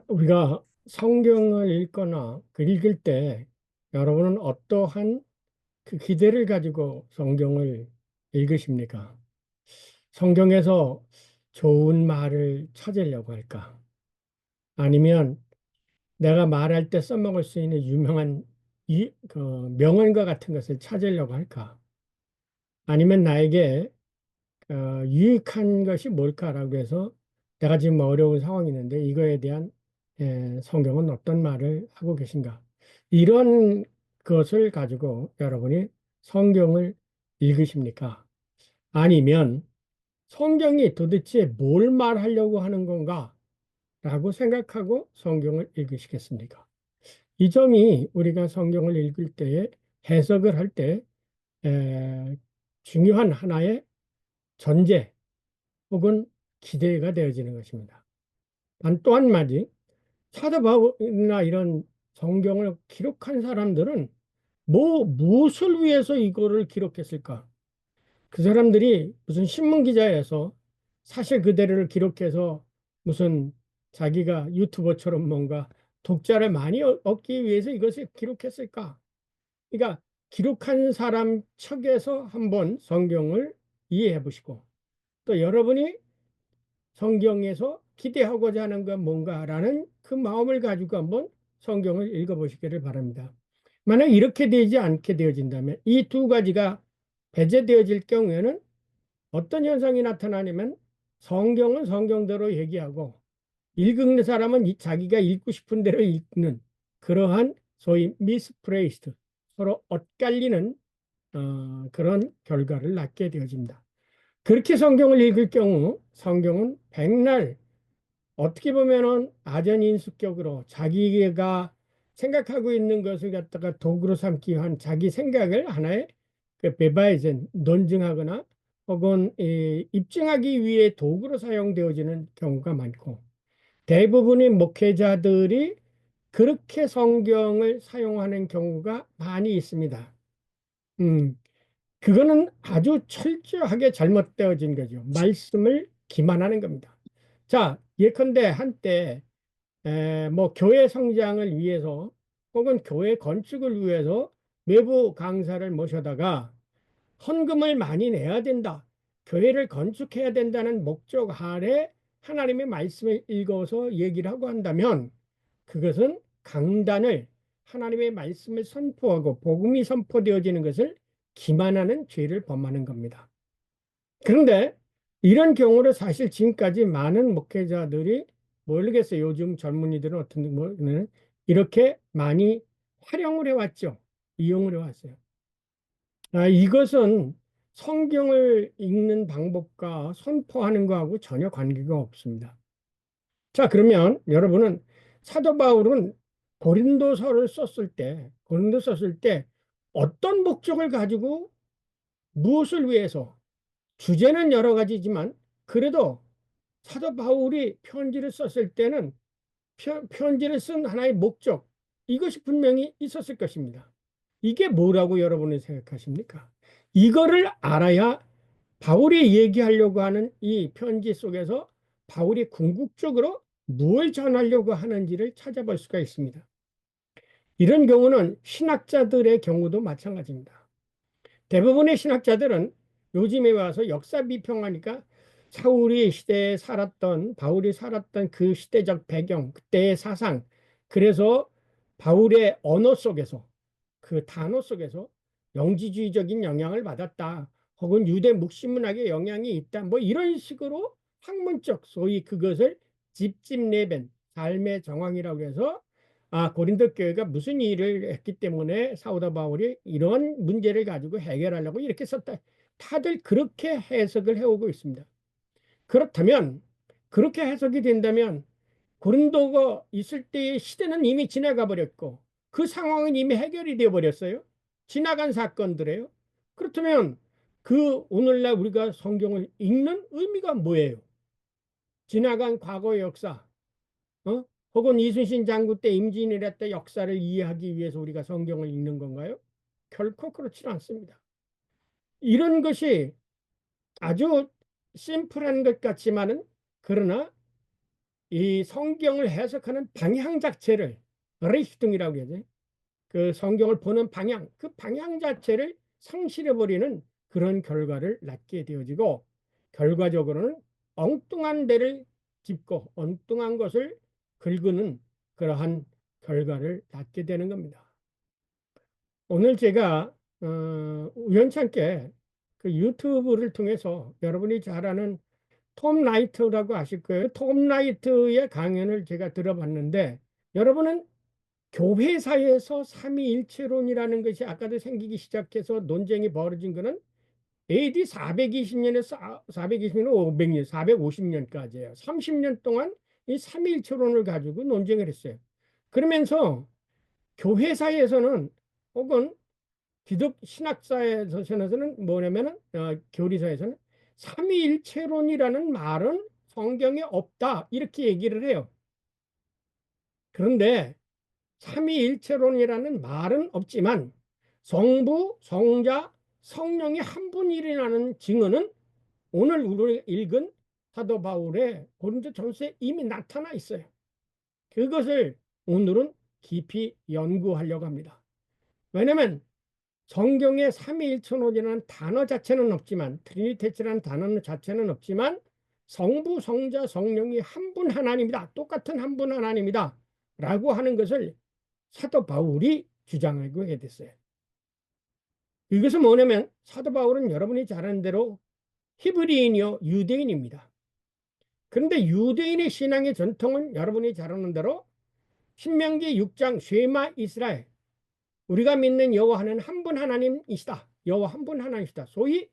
우리가 성경을 읽거나 그 읽을 때 여러분은 어떠한 그 기대를 가지고 성경을 읽으십니까? 성경에서 좋은 말을 찾으려고 할까? 아니면 내가 말할 때 써먹을 수 있는 유명한 그 명언과 같은 것을 찾으려고 할까? 아니면 나에게 유익한 것이 뭘까라고 해서 내가 지금 어려운 상황이 있는데 이거에 대한 성경은 어떤 말을 하고 계신가? 이런 것을 가지고 여러분이 성경을 읽으십니까? 아니면 성경이 도대체 뭘 말하려고 하는 건가? 라고 생각하고 성경을 읽으시겠습니까? 이 점이 우리가 성경을 읽을 때에 해석을 할 때 중요한 하나의 전제 혹은 기대가 되어지는 것입니다. 단 또 한 마디, 사도 바울이나 이런 성경을 기록한 사람들은 무엇을 위해서 이거를 기록했을까? 그 사람들이 무슨 신문 기자에서 사실 그대로를 기록해서 무슨 자기가 유튜버처럼 뭔가 독자를 많이 얻기 위해서 이것을 기록했을까? 그러니까 기록한 사람 측에서 한번 성경을 이해해 보시고 또 여러분이 성경에서 기대하고자 하는 건 뭔가라는 그 마음을 가지고 한번 성경을 읽어보시기를 바랍니다. 만약 이렇게 되지 않게 되어진다면 이 두 가지가 배제되어질 경우에는 어떤 현상이 나타나냐면 성경은 성경대로 얘기하고 읽는 사람은 자기가 읽고 싶은 대로 읽는 그러한 소위 미스프레이스드 서로 엇갈리는 그런 결과를 낳게 되어집니다. 그렇게 성경을 읽을 경우 성경은 백날 어떻게 보면은 아전인수격으로 자기가 생각하고 있는 것을 갖다가 도구로 삼기 위한 자기 생각을 하나의 그 베바이젠 논증하거나 혹은 입증하기 위해 도구로 사용되어지는 경우가 많고 대부분의 목회자들이 그렇게 성경을 사용하는 경우가 많이 있습니다. 음, 그거는 아주 철저하게 잘못되어진 거죠. 말씀을 기만하는 겁니다. 자, 예컨대 한때 뭐 교회 성장을 위해서 혹은 교회 건축을 위해서 외부 강사를 모셔다가 헌금을 많이 내야 된다. 교회를 건축해야 된다는 목적 아래 하나님의 말씀을 읽어서 얘기를 하고 한다면 그것은 강단을 하나님의 말씀을 선포하고 복음이 선포되어지는 것을 기만하는 죄를 범하는 겁니다. 그런데 이런 경우를 사실 지금까지 많은 목회자들이 모르겠어요. 요즘 젊은이들은 어떤 뭐 이렇게 많이 활용을 해왔죠. 이용을 해왔어요. 이것은 성경을 읽는 방법과 선포하는 것하고 전혀 관계가 없습니다. 자, 그러면 여러분은 사도 바울은 고린도 썼을 때 어떤 목적을 가지고 무엇을 위해서 주제는 여러 가지지만 그래도 사도 바울이 편지를 썼을 때는 편지를 쓴 하나의 목적 이것이 분명히 있었을 것입니다. 이게 뭐라고 여러분이 생각하십니까? 이거를 알아야 바울이 얘기하려고 하는 이 편지 속에서 바울이 궁극적으로 무엇을 전하려고 하는지를 찾아볼 수가 있습니다. 이런 경우는 신학자들의 경우도 마찬가지입니다. 대부분의 신학자들은 요즘에 와서 역사 비평하니까 사울이 시대에 살았던 바울이 살았던 그 시대적 배경, 그때의 사상, 그래서 바울의 언어 속에서 그 단어 속에서 영지주의적인 영향을 받았다. 혹은 유대 묵시문학의 영향이 있다. 뭐 이런 식으로 학문적 소위 그것을 집집내변 삶의 정황이라고 해서 고린도 교회가 무슨 일을 했기 때문에 사도 바울이 이런 문제를 가지고 해결하려고 이렇게 썼다. 다들 그렇게 해석을 해오고 있습니다. 그렇다면 그렇게 해석이 된다면 고린도가 있을 때의 시대는 이미 지나가 버렸고 그 상황은 이미 해결이 되어 버렸어요. 지나간 사건들이에요. 그렇다면 그 오늘날 우리가 성경을 읽는 의미가 뭐예요? 지나간 과거의 역사, 어? 혹은 이순신 장군 때 임진왜란 때 역사를 이해하기 위해서 우리가 성경을 읽는 건가요? 결코 그렇지는 않습니다. 이런 것이 아주 심플한 것 같지만은 그러나 이 성경을 해석하는 방향 자체를 리히팅이라고 하죠. 그 성경을 보는 방향, 그 방향 자체를 상실해버리는 그런 결과를 낳게 되어지고, 결과적으로는 엉뚱한 데를 짚고 엉뚱한 것을 긁는 그러한 결과를 낳게 되는 겁니다. 오늘 제가 우연찮게 그 유튜브를 통해서 여러분이 잘 아는 톰 라이트라고 아실 거예요. 톰 라이트의 강연을 제가 들어봤는데, 여러분은 교회사에서 삼위일체론이라는 것이 아까도 생기기 시작해서 논쟁이 벌어진 것은 AD 420년에서 420년, 500년, 450년까지예요. 30년 동안 이 삼위일체론을 가지고 논쟁을 했어요. 그러면서 교회사에서는 혹은 기독 신학사에서는 뭐냐면은 교리사에서는 삼위일체론이라는 말은 성경에 없다 이렇게 얘기를 해요. 그런데 삼위일체론이라는 말은 없지만 성부, 성자, 성령이 한 분이라는 증언은 오늘 우리가 읽은 사도 바울의 고린도전서에 이미 나타나 있어요. 그것을 오늘은 깊이 연구하려고 합니다. 왜냐하면 성경에 삼위일체론이라는 단어 자체는 없지만, 트리니테치라는 단어 자체는 없지만, 성부, 성자, 성령이 한 분 하나님이다, 똑같은 한 분 하나님이다 라고 하는 것을 사도 바울이 주장하고 하게 됐어요. 이것은 뭐냐면 사도 바울은 여러분이 잘 아는 대로 히브리인이요 유대인입니다. 그런데 유대인의 신앙의 전통은 여러분이 잘 아는 대로 신명기 6장 쉐마 이스라엘, 우리가 믿는 여호와는 한 분 하나님이시다, 여호와 한 분 하나님이시다, 소위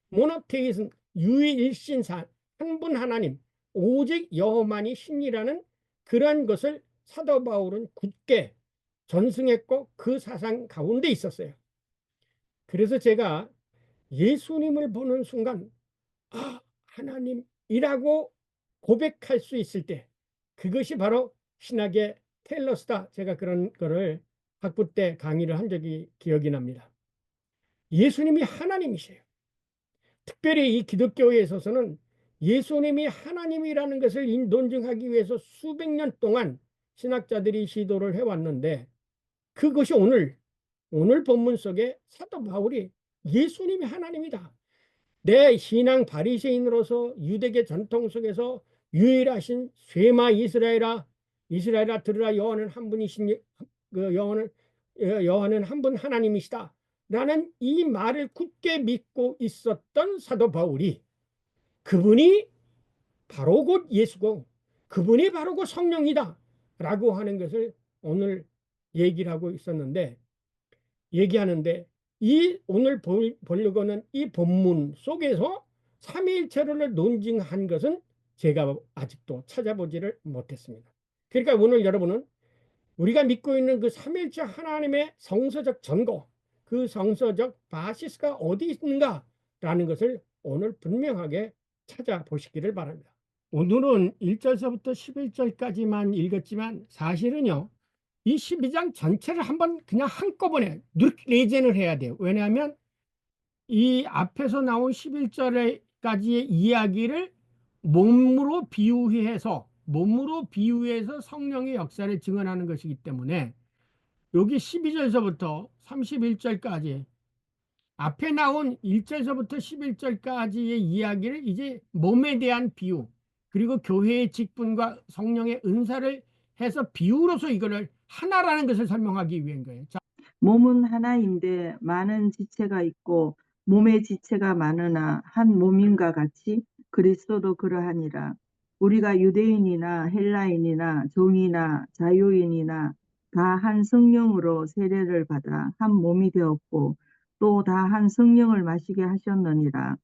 모노테이즘, 유일신사, 한 분 하나님, 오직 여호만이 신이라는 그러한 것을 사도 바울은 굳게 전승했고 그 사상 가운데 있었어요. 그래서 제가 예수님을 보는 순간 하나님이라고 고백할 수 있을 때, 그것이 바로 신학의 텔러스다. 제가 그런 거를 학부 때 강의를 한 적이 기억이 납니다. 예수님이 하나님이세요. 특별히 이 기독교에 있어서는 예수님이 하나님이라는 것을 논증하기 위해서 수백 년 동안 신학자들이 시도를 해왔는데, 그것이 오늘 본문 속에 사도 바울이 예수님이 하나님이다, 내 신앙 바리새인으로서 유대계 전통 속에서 유일하신 쉐마 이스라엘아 들으라, 여호와는 한 분이신, 그 여호와는 한 분 하나님이시다 라는 이 말을 굳게 믿고 있었던 사도 바울이, 그분이 바로 곧 예수고 그분이 바로 곧 성령이다 라고 하는 것을 오늘 얘기를 하고 있었는데, 얘기하는데, 이 오늘 보려고 하는 이 본문 속에서 삼위일체론을 논증한 것은 제가 아직도 찾아보지를 못했습니다. 그러니까 오늘 여러분은 우리가 믿고 있는 그 삼위일체 하나님의 성서적 전거, 그 성서적 바시스가 어디 있는가라는 것을 오늘 분명하게 찾아보시기를 바랍니다. 오늘은 1절서부터 11절까지만 읽었지만, 사실은요 이 12장 전체를 한번 그냥 한꺼번에 레젠을 해야 돼요. 왜냐하면 이 앞에서 나온 11절까지의 이야기를 몸으로 비유해서 성령의 역사를 증언하는 것이기 때문에, 여기 12절서부터 31절까지 앞에 나온 1절서부터 11절까지의 이야기를 이제 몸에 대한 비유, 그리고 교회의 직분과 성령의 은사를 해서 비유로서 이거를 하나라는 것을 설명하기 위한 거예요. 자, 몸은 하나인데 많은 지체가 있고 몸의 지체가 많으나 한 몸인가 같이 그리스도도 그러하니라. 우리가 유대인이나 헬라인이나 종이나 자유인이나 다 한 성령으로 세례를 받아 한 몸이 되었고 또 다 한 성령을 마시게 하셨느니라.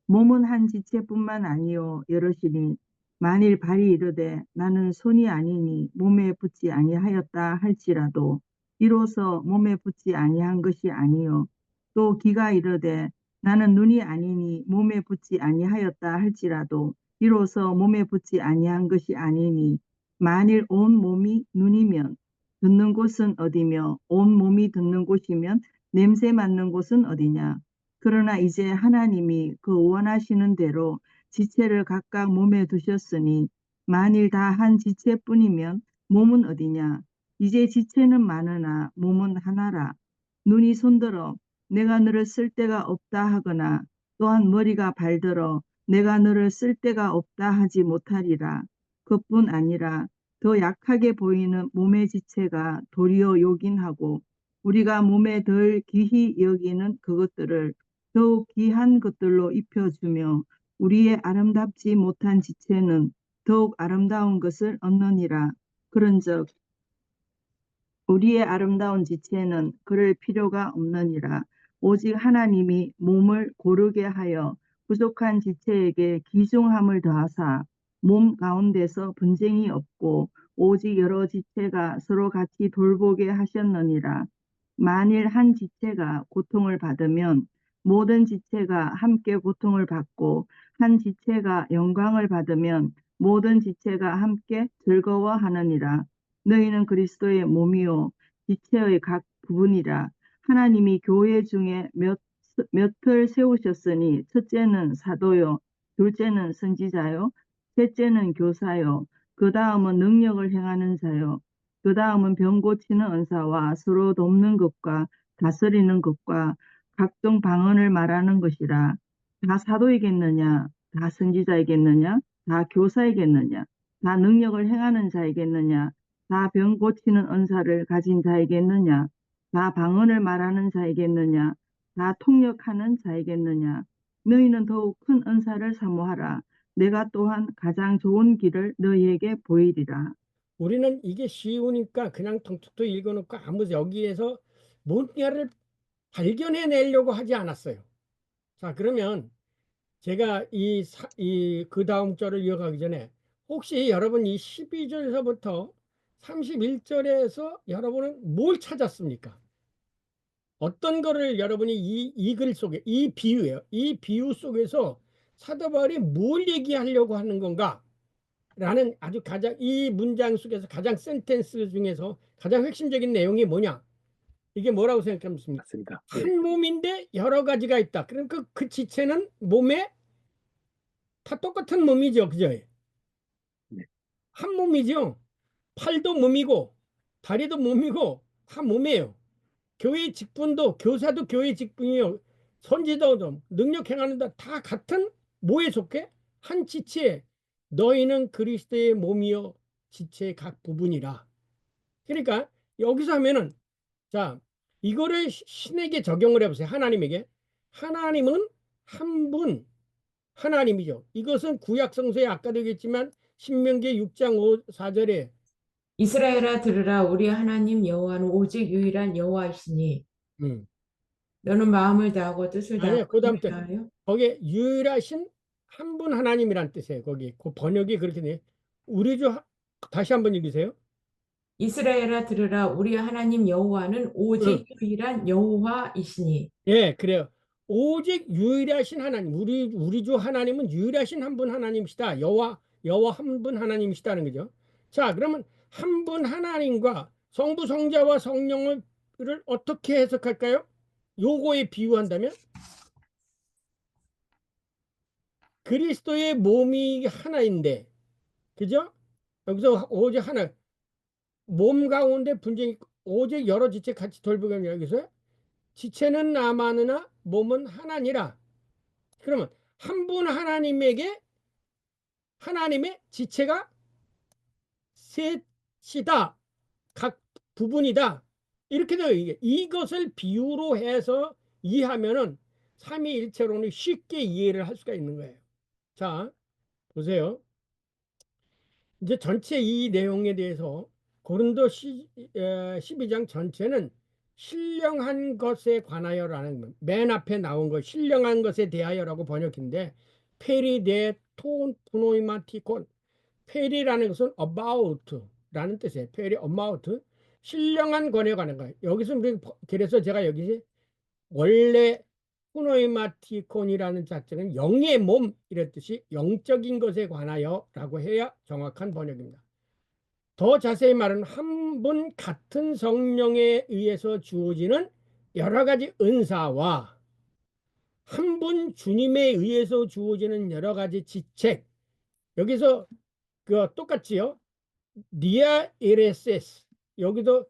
몸은 한 지체뿐만 아니요 여럿이니 만일 발이 이르되 나는 손이 아니니 몸에 붙지 아니하였다 할지라도 이로써 몸에 붙지 아니한 것이 아니요 또 귀가 이르되 나는 눈이 아니니 몸에 붙지 아니하였다 할지라도 이로써 몸에 붙지 아니한 것이 아니니 만일 온 몸이 눈이면 듣는 곳은 어디며 온 몸이 듣는 곳이면 냄새 맡는 곳은 어디냐. 그러나 이제 하나님이 그 원하시는 대로 지체를 각각 몸에 두셨으니 만일 다 한 지체뿐이면 몸은 어디냐? 이제 지체는 많으나 몸은 하나라. 눈이 손들어 내가 너를 쓸 데가 없다 하거나 또한 머리가 발들어 내가 너를 쓸 데가 없다 하지 못하리라. 그뿐 아니라 더 약하게 보이는 몸의 지체가 도리어 요긴하고 우리가 몸에 덜 귀히 여기는 그것들을 더욱 귀한 것들로 입혀주며 우리의 아름답지 못한 지체는 더욱 아름다운 것을 얻느니라. 그런즉 우리의 아름다운 지체는 그럴 필요가 없느니라. 오직 하나님이 몸을 고르게 하여 부족한 지체에게 귀중함을 더하사 몸 가운데서 분쟁이 없고 오직 여러 지체가 서로 같이 돌보게 하셨느니라. 만일 한 지체가 고통을 받으면 모든 지체가 함께 고통을 받고 한 지체가 영광을 받으면 모든 지체가 함께 즐거워하느니라. 너희는 그리스도의 몸이요 지체의 각 부분이라. 하나님이 교회 중에 몇을 세우셨으니 첫째는 사도요, 둘째는 선지자요, 셋째는 교사요, 그 다음은 능력을 행하는 자요, 그 다음은 병 고치는 은사와 서로 돕는 것과 다스리는 것과 각종 방언을 말하는 것이라. 다 사도이겠느냐? 다 선지자이겠느냐? 다 교사이겠느냐? 다 능력을 행하는 자이겠느냐? 다 병 고치는 은사를 가진 자이겠느냐? 다 방언을 말하는 자이겠느냐? 다 통역하는 자이겠느냐? 너희는 더욱 큰 은사를 사모하라. 내가 또한 가장 좋은 길을 너희에게 보이리라. 우리는 이게 쉬우니까 그냥 통툭툭 읽어놓고 아무 여기에서 뭔가를 발견해내려고 하지 않았어요. 자, 그러면 제가 그 다음 절을 이어가기 전에 혹시 여러분 이 12절에서부터 31절에서 여러분은 뭘 찾았습니까? 어떤 거를 여러분이 이 글 속에, 이 비유예요. 이 비유 속에서 사도 바울이 뭘 얘기하려고 하는 건가? 라는 아주 가장 이 문장 속에서 가장 센텐스 중에서 가장 핵심적인 내용이 뭐냐? 이게 뭐라고 생각하십니까? 맞습니다. 예. 한 몸인데 여러 가지가 있다. 그럼 그 지체는 몸에 다 똑같은 몸이죠. 그죠? 네. 한 몸이죠. 팔도 몸이고 다리도 몸이고 다 몸이에요. 교회 직분도 교사도 교회 직분이요. 선지자도 능력 행하는 다 같은 뭐에 속해? 한 지체. 너희는 그리스도의 몸이요 지체의 각 부분이라. 그러니까 여기서 하면은 자 이거를 신에게 적용을 해보세요. 하나님에게. 하나님은 한 분 하나님이죠. 이것은 구약 성서에 아까도 얘기했지만 신명기 6장 4절에 이스라엘아 들으라 우리 하나님 여호와는 오직 유일한 여호와이시니 음. 너는 마음을 다하고 뜻을 다하고 아니야. 그 다음 힘을 때 다하여 거기에 유일하신 한 분 하나님이란 뜻이에요. 거기 그 번역이 그렇게 돼. 우리 주 다시 한번 읽으세요. 이스라엘아 들으라 우리 하나님 여호와는 오직 응. 유일한 여호와이시니 예, 그래요. 오직 유일하신 하나님, 우리 주 하나님은 유일하신 한 분 하나님이시다. 여호와 한 분 하나님이시다는 거죠. 자, 그러면 한 분 하나님과 성부, 성자와 성령을 어떻게 해석할까요? 요거에 비유한다면 그리스도의 몸이 하나인데, 그죠? 여기서 오직 하나, 몸 가운데 분쟁이 오직 여러 지체 같이 돌보게 여기서 지체는 남아느나 몸은 하나니라. 그러면 한 분 하나님에게 하나님의 지체가 셋이다. 각 부분이다. 이렇게 돼요. 이것을 비유로 해서 이해하면은 삼위일체론을 쉽게 이해를 할 수가 있는 거예요. 자, 보세요. 이제 전체 이 내용에 대해서 고린도 12장 전체는 신령한 것에 관하여라는 맨 앞에 나온 거 신령한 것에 대하여라고 번역인데 페리데 톤 프노이마티콘 페리라는 것은 about라는 뜻이에요. 페리 about 신령한 권에 관한 거예요. 여기서 우리 그래서 제가 여기 원래 프노이마티콘이라는 자체는 영의 몸 이랬듯이 영적인 것에 관하여라고 해야 정확한 번역입니다. 더 자세히 말하면 한 분 같은 성령에 의해서 주어지는 여러 가지 은사와 한 분 주님에 의해서 주어지는 여러 가지 지책 여기서 그 똑같지요. dia ires 여기도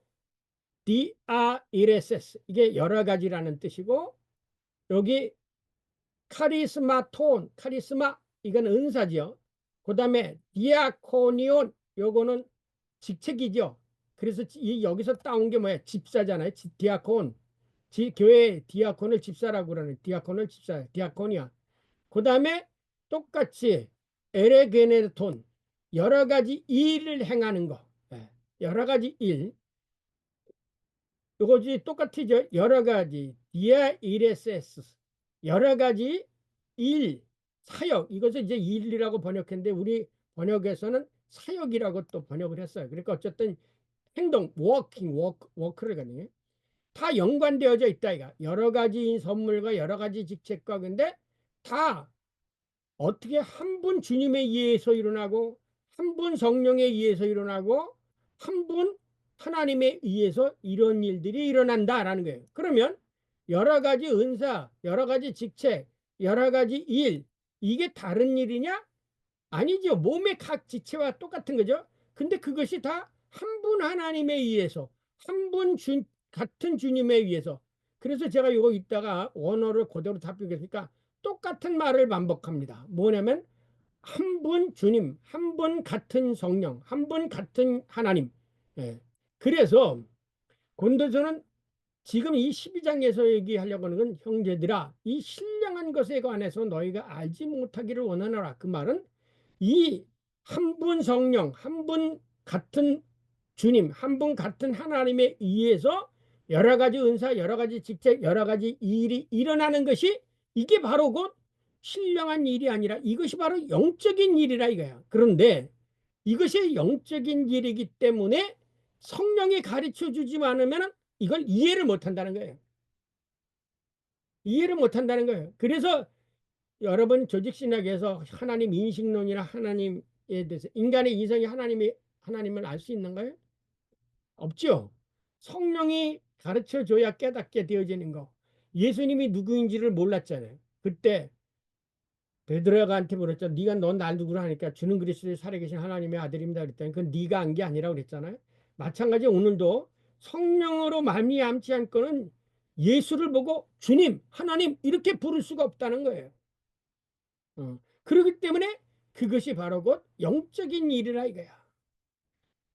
dia ires 이게 여러 가지라는 뜻이고, 여기 카리스마톤 카리스마 이건 은사지요. 그 다음에 디아코니온 요거는 직책이죠. 그래서 여기서 따온 게 뭐야? 집사잖아요. 디아콘. 교회 디아콘을 집사라고 그러는, 디아콘을 집사, 디아코니아. 그 다음에 똑같이 에레게네톤 여러 가지 일을 행하는 거. 예, 여러 가지 일. 이것이 똑같이죠. 여러 가지 디아 이레세스 여러 가지 일 사역, 이것을 이제 일이라고 번역했는데 우리 번역에서는 사역이라고 또 번역을 했어요. 그러니까 어쨌든 행동 워크를 가니 다 연관되어져 있다 이가. 여러 가지 선물과 여러 가지 직책과, 근데 다 어떻게 한 분 주님에 의해서 일어나고, 한 분 성령에 의해서 일어나고, 한 분 하나님에 의해서 이런 일들이 일어난다라는 거예요. 그러면 여러 가지 은사, 여러 가지 직책, 여러 가지 일, 이게 다른 일이냐? 아니죠. 몸의 각 지체와 똑같은 거죠. 근데 그것이 다 한 분 하나님에 의해서, 한 분 같은 주님에 의해서. 그래서 제가 이거 있다가 원어를 그대로 답변했으니까 똑같은 말을 반복합니다. 뭐냐면 한 분 주님, 한 분 같은 성령, 한 분 같은 하나님. 예. 그래서 곤도서는 지금 이 12장에서 얘기하려고 하는 건, 형제들아 이 신령한 것에 관해서 너희가 알지 못하기를 원하노라. 그 말은 이 한 분 성령, 한 분 같은 주님, 한 분 같은 하나님에 의해서 여러 가지 은사, 여러 가지 직책, 여러 가지 일이 일어나는 것이, 이게 바로 곧 신령한 일이 아니라 이것이 바로 영적인 일이라 이거야. 그런데 이것이 영적인 일이기 때문에 성령이 가르쳐 주지 않으면 이걸 이해를 못 한다는 거예요. 이해를 못 한다는 거예요. 그래서 여러분 조직신학에서 하나님 인식론이나 하나님에 대해서, 인간의 이성이 하나님을 알 수 있는가요? 없죠. 성령이 가르쳐 줘야 깨닫게 되어지는 거. 예수님이 누구인지를 몰랐잖아요. 그때 베드로가한테 물었죠. 네가 넌 날 누구라 하니까 주는 그리스도의 살아계신 하나님의 아들입니다 그랬더니, 그건 네가 안 게 아니라고 그랬잖아요. 마찬가지 오늘도 성령으로 말미암지 않고는 예수를 보고 주님, 하나님 이렇게 부를 수가 없다는 거예요. 그렇기 때문에 그것이 바로 곧 영적인 일이라 이거야.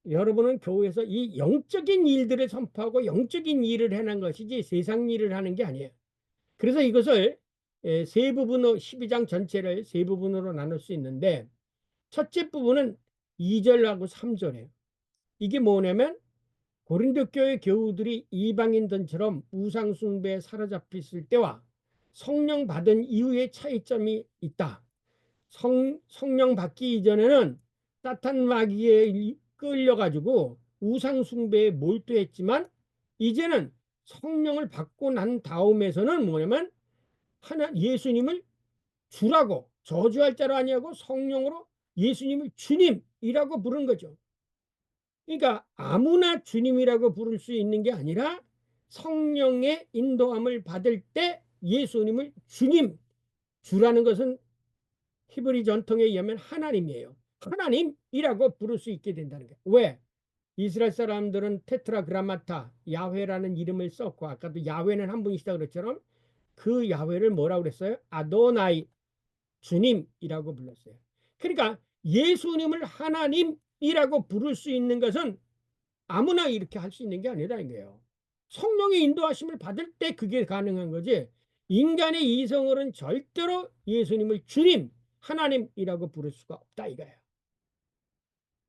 여러분은 교회에서 이 영적인 일들을 선포하고 영적인 일을 해낸 것이지 세상 일을 하는 게 아니에요. 그래서 이것을 세 부분으로, 12장 전체를 세 부분으로 나눌 수 있는데, 첫째 부분은 2절하고 3절이에요. 이게 뭐냐면 고린도 교회 교우들이 이방인들처럼 우상 숭배에 사로잡혔을 때와 성령 받은 이후의 차이점이 있다. 성령 받기 이전에는 사탄 마귀에 끌려가지고 우상 숭배에 몰두했지만, 이제는 성령을 받고 난 다음에서는 뭐냐면 예수님을 주라고, 저주할 자로 아니하고 성령으로 예수님을 주님이라고 부른 거죠. 그러니까 아무나 주님이라고 부를 수 있는 게 아니라 성령의 인도함을 받을 때 예수님을 주님, 주라는 것은 히브리 전통에 의하면 하나님이에요. 하나님이라고 부를 수 있게 된다는 거예요. 왜? 이스라엘 사람들은 테트라그라마타 야훼라는 이름을 썼고, 아까도 야훼는 한 분이시다 그랬처럼 그 야훼를 뭐라고 그랬어요? 아도나이, 주님이라고 불렀어요. 그러니까 예수님을 하나님이라고 부를 수 있는 것은 아무나 이렇게 할 수 있는 게 아니라는 거예요. 성령의 인도하심을 받을 때 그게 가능한 거지, 인간의 이성으로는 절대로 예수님을 주님, 하나님이라고 부를 수가 없다 이거예요.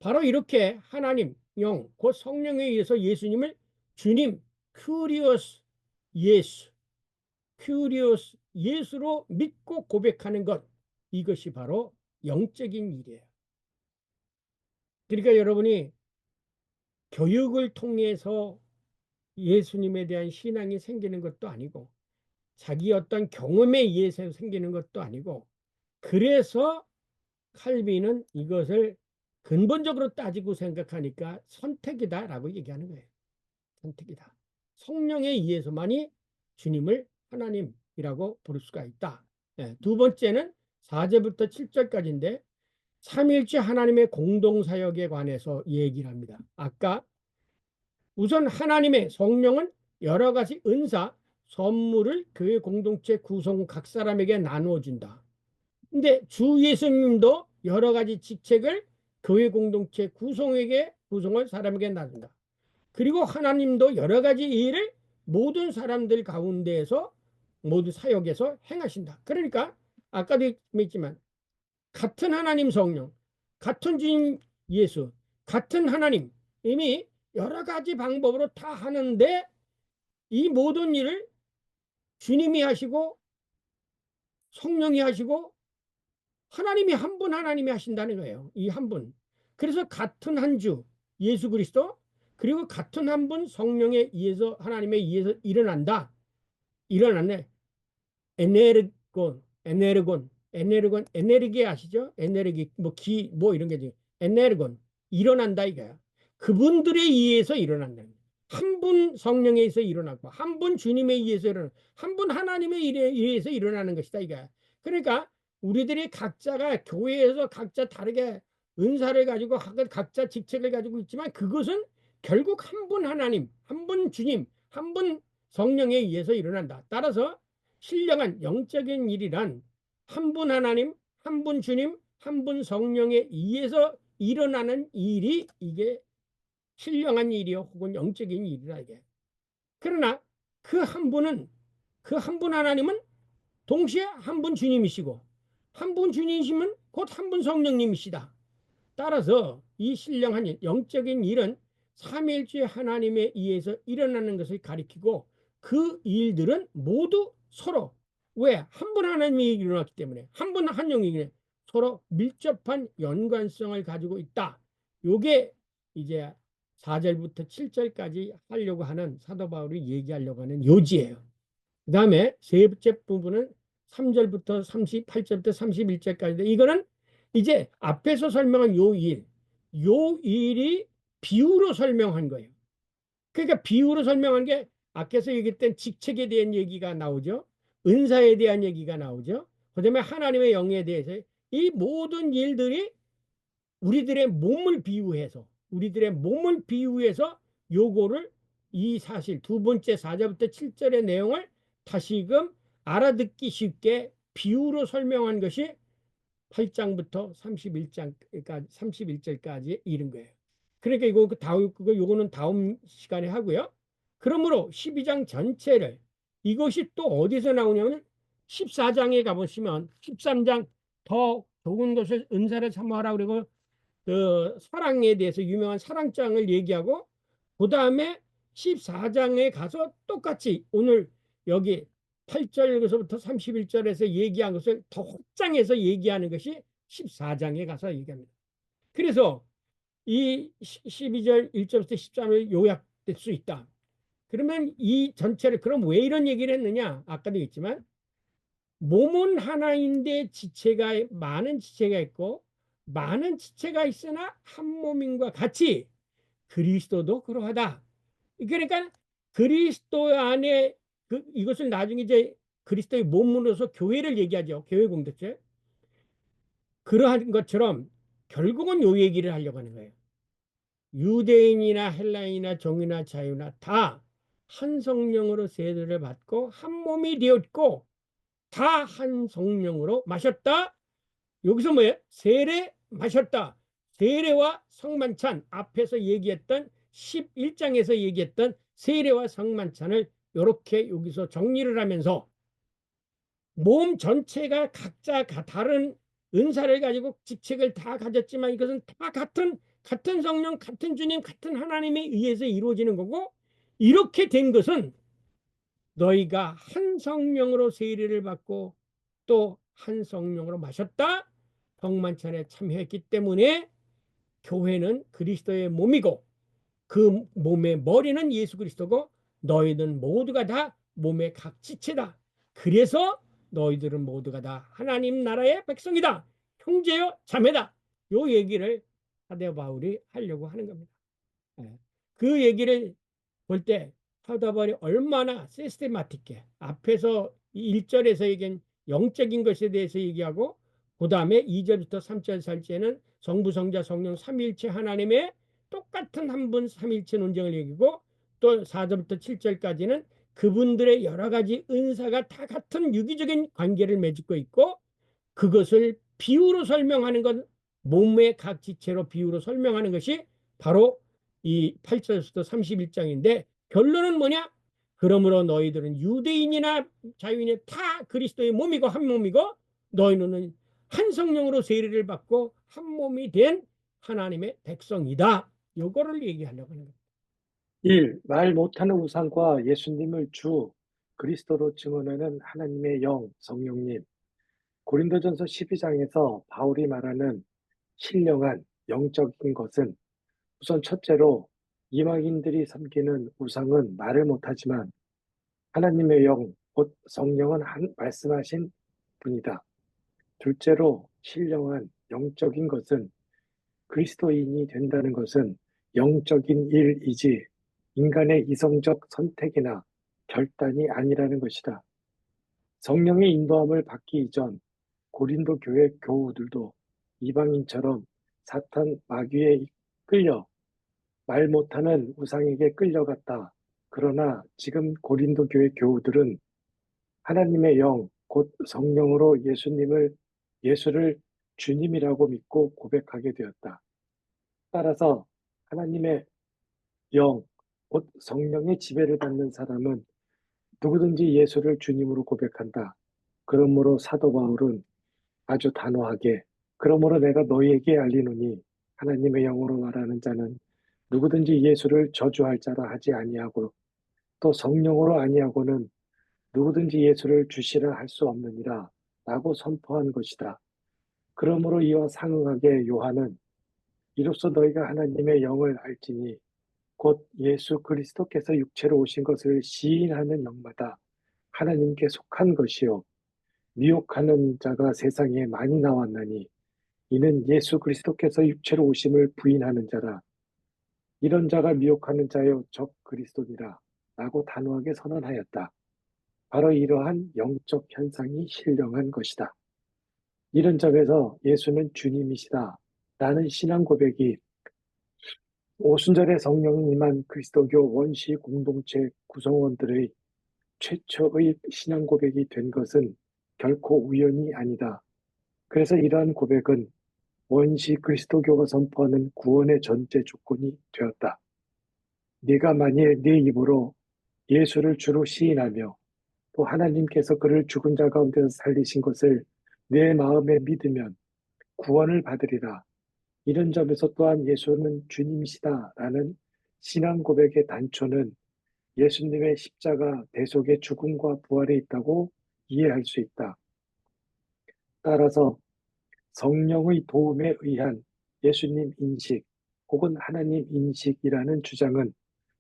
바로 이렇게 하나님, 영, 곧 성령에 의해서 예수님을 주님, 큐리오스 예수, 큐리오스 예수로 믿고 고백하는 것, 이것이 바로 영적인 일이에요. 그러니까 여러분이 교육을 통해서 예수님에 대한 신앙이 생기는 것도 아니고, 자기 어떤 경험에 의해서 생기는 것도 아니고, 그래서 칼빈은 이것을 근본적으로 따지고 생각하니까 선택이다라고 얘기하는 거예요. 선택이다. 성령에 의해서만이 주님을 하나님이라고 부를 수가 있다. 두 번째는 4절부터 7절까지인데, 삼일째 하나님의 공동사역에 관해서 얘기를 합니다. 아까 우선 하나님의 성령은 여러 가지 은사, 선물을 교회 공동체 구성 각 사람에게 나누어 준다. 근데 주 예수님도 여러 가지 직책을 교회 공동체 구성을 사람에게 나눈다. 그리고 하나님도 여러 가지 일을 모든 사람들 가운데에서 모두 사역에서 행하신다. 그러니까 아까도 했지만 같은 하나님 성령, 같은 주님 예수, 같은 하나님 이미 여러 가지 방법으로 다 하는데 이 모든 일을 주님이 하시고 성령이 하시고 하나님이 한 분 하나님이 하신다는 거예요. 이 한 분. 그래서 같은 한 주 예수 그리스도 그리고 같은 한 분 성령에 의해서 하나님에 의해서 일어났네. 에네르기 아시죠? 에네르기 뭐 이런 게지. 에네르곤 일어난다 이거야. 그분들에 의해서 일어난다. 한 분 성령에 의해서 일어나고 한 분 주님에 의해서 일어나 한 분 하나님에 의해서 일어나는 것이다 이거야. 그러니까 우리들이 각자가 교회에서 각자 다르게 은사를 가지고 각자 직책을 가지고 있지만 그것은 결국 한 분 하나님, 한 분 주님, 한 분 성령에 의해서 일어난다. 따라서 신령한 영적인 일이란 한 분 하나님, 한 분 주님, 한 분 성령에 의해서 일어나는 일이 이게 신령한 일이요 혹은 영적인 일이라 이게. 그러나 그 한 분은 그 한 분 하나님은 동시에 한 분 주님이시고 한 분 주님이시면 곧 한 분 성령님이시다. 따라서 이 신령한 일, 영적인 일은 삼위일체 하나님에 의해서 일어나는 것을 가리키고 그 일들은 모두 서로 왜? 한 분 하나님이 일어났기 때문에 한 분 한 영이 서로 밀접한 연관성을 가지고 있다. 요게 이제 4절부터 7절까지 하려고 하는 사도 바울이 얘기하려고 하는 요지예요. 그 다음에 세 번째 부분은 3절부터 38절부터 31절까지인데 이거는 이제 앞에서 설명한 요 일이 비유로 설명한 거예요. 그러니까 비유로 설명한 게 앞에서 얘기했던 직책에 대한 얘기가 나오죠. 은사에 대한 얘기가 나오죠. 그다음에 하나님의 영에 대해서 이 모든 일들이 우리들의 몸을 비유해서 요거를 이 사실 두 번째 4절부터 7절의 내용을 다시금 알아듣기 쉽게 비유로 설명한 것이 8장부터 31절까지 이른 거예요. 그러니까 요거는 다음 시간에 하고요. 그러므로 12장 전체를 이것이 또 어디서 나오냐면 14장에 가보시면 13장 더 좋은 것을 은사를 사모하라 그리고 그 사랑에 대해서 유명한 사랑장을 얘기하고 그 다음에 14장에 가서 똑같이 오늘 여기 8절에서부터 31절에서 얘기한 것을 더 확장해서 얘기하는 것이 14장에 가서 얘기합니다. 그래서 이 12절 1절부터 13절 요약될 수 있다. 그러면 이 전체를 그럼 왜 이런 얘기를 했느냐? 아까도 했지만 몸은 하나인데 많은 지체가 있고 많은 지체가 있으나 한 몸인과 같이 그리스도도 그러하다. 그러니까 그리스도 안에 이것을 나중에 이제 그리스도의 몸으로서 교회를 얘기하죠. 교회 공동체. 그러한 것처럼 결국은 요 얘기를 하려고 하는 거예요. 유대인이나 헬라인이나 종이나 자유나 다 한 성령으로 세례를 받고 한 몸이 되었고 다 한 성령으로 마셨다. 여기서 뭐예요? 세례 마셨다. 세례와 성만찬 앞에서 얘기했던 11장에서 얘기했던 세례와 성만찬을 이렇게 여기서 정리를 하면서 몸 전체가 각자 다른 은사를 가지고 직책을 다 가졌지만 이것은 다 같은 성령, 같은 주님, 같은 하나님에 의해서 이루어지는 거고 이렇게 된 것은 너희가 한 성령으로 세례를 받고 또 한 성령으로 마셨다. 성만찬에 참여했기 때문에 교회는 그리스도의 몸이고 그 몸의 머리는 예수 그리스도고 너희는 모두가 다 몸의 각 지체다. 그래서 너희들은 모두가 다 하나님 나라의 백성이다. 형제여 자매다. 요 얘기를 사도 바울이 하려고 하는 겁니다. 그 얘기를 볼 때 사도 바울이 얼마나 시스테마틱해. 앞에서 1절에서 얘기한 영적인 것에 대해서 얘기하고 그 다음에 2절부터 3절 살째는 성부, 성자, 성령 삼위일체 하나님의 똑같은 한 분 삼위일체 논쟁을 얘기고, 또 4절부터 7절까지는 그분들의 여러 가지 은사가 다 같은 유기적인 관계를 맺고 있고, 그것을 비유로 설명하는 건, 몸의 각 지체로 비유로 설명하는 것이 바로 이 8절부터 31장인데, 결론은 뭐냐? 그러므로 너희들은 유대인이나 자유인이 다 그리스도의 몸이고 한 몸이고, 너희는 한 성령으로 세례를 받고 한 몸이 된 하나님의 백성이다. 요거를 얘기하려고 하는 거예요. 1. 말 못하는 우상과 예수님을 주 그리스도로 증언하는 하나님의 영, 성령님. 고린도전서 12장에서 바울이 말하는 신령한 영적인 것은, 우선 첫째로 이방인들이 섬기는 우상은 말을 못하지만 하나님의 영, 곧 성령은 말씀하신 분이다. 둘째로 신령한 영적인 것은, 그리스도인이 된다는 것은 영적인 일이지 인간의 이성적 선택이나 결단이 아니라는 것이다. 성령의 인도함을 받기 이전 고린도 교회 교우들도 이방인처럼 사탄 마귀에 끌려 말 못하는 우상에게 끌려갔다. 그러나 지금 고린도 교회 교우들은 하나님의 영, 곧 성령으로 예수를 주님이라고 믿고 고백하게 되었다. 따라서 하나님의 영, 곧 성령의 지배를 받는 사람은 누구든지 예수를 주님으로 고백한다. 그러므로 사도 바울은 아주 단호하게, 그러므로 내가 너희에게 알리노니 하나님의 영으로 말하는 자는 누구든지 예수를 저주할 자라 하지 아니하고, 또 성령으로 아니하고는 누구든지 예수를 주시라 할 수 없느니라 라고 선포한 것이다. 그러므로 이와 상응하게 요한은 이로써 너희가 하나님의 영을 알지니 곧 예수 그리스도께서 육체로 오신 것을 시인하는 영마다 하나님께 속한 것이요 미혹하는 자가 세상에 많이 나왔나니 이는 예수 그리스도께서 육체로 오심을 부인하는 자라. 이런 자가 미혹하는 자요 적 그리스도니라 라고 단호하게 선언하였다. 바로 이러한 영적 현상이 신령한 것이다. 이런 점에서 예수는 주님이시다 라는 신앙 고백이 오순절에 성령이 임한 그리스도교 원시 공동체 구성원들의 최초의 신앙 고백이 된 것은 결코 우연이 아니다. 그래서 이러한 고백은 원시 그리스도교가 선포하는 구원의 전제 조건이 되었다. 네가 만일 네 입으로 예수를 주로 시인하며 또 하나님께서 그를 죽은 자 가운데서 살리신 것을 내 마음에 믿으면 구원을 받으리라. 이런 점에서 또한 예수는 주님이시다라는 신앙 고백의 단초는 예수님의 십자가 대속의 죽음과 부활에 있다고 이해할 수 있다. 따라서 성령의 도움에 의한 예수님 인식 혹은 하나님 인식이라는 주장은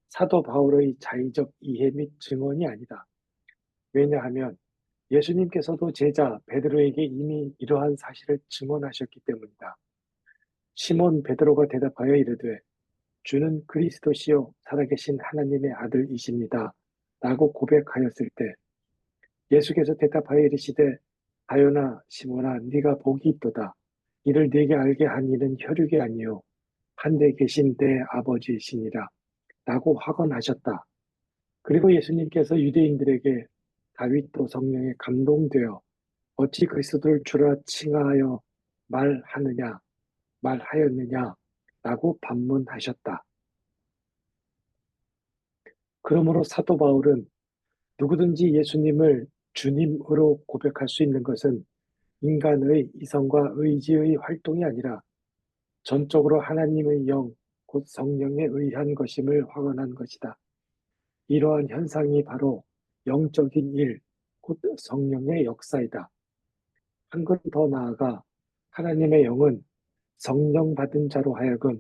사도 바울의 자의적 이해 및 증언이 아니다. 왜냐하면 예수님께서도 제자 베드로에게 이미 이러한 사실을 증언하셨기 때문이다. 시몬 베드로가 대답하여 이르되 주는 그리스도시요 살아계신 하나님의 아들이십니다 라고 고백하였을 때 예수께서 대답하여 이르시되 바요나 시몬아 네가 복이 있도다. 이를 네게 알게 한 이는 혈육이 아니요 한데 계신 내 아버지이시니라 라고 확언하셨다. 그리고 예수님께서 유대인들에게 다윗도 성령에 감동되어 어찌 그리스도를 주라 칭하여 말하였느냐 라고 반문하셨다. 그러므로 사도 바울은 누구든지 예수님을 주님으로 고백할 수 있는 것은 인간의 이성과 의지의 활동이 아니라 전적으로 하나님의 영, 곧 성령에 의한 것임을 확언한 것이다. 이러한 현상이 바로 영적인 일, 곧 성령의 역사이다. 한 걸음 더 나아가 하나님의 영은 성령 받은 자로 하여금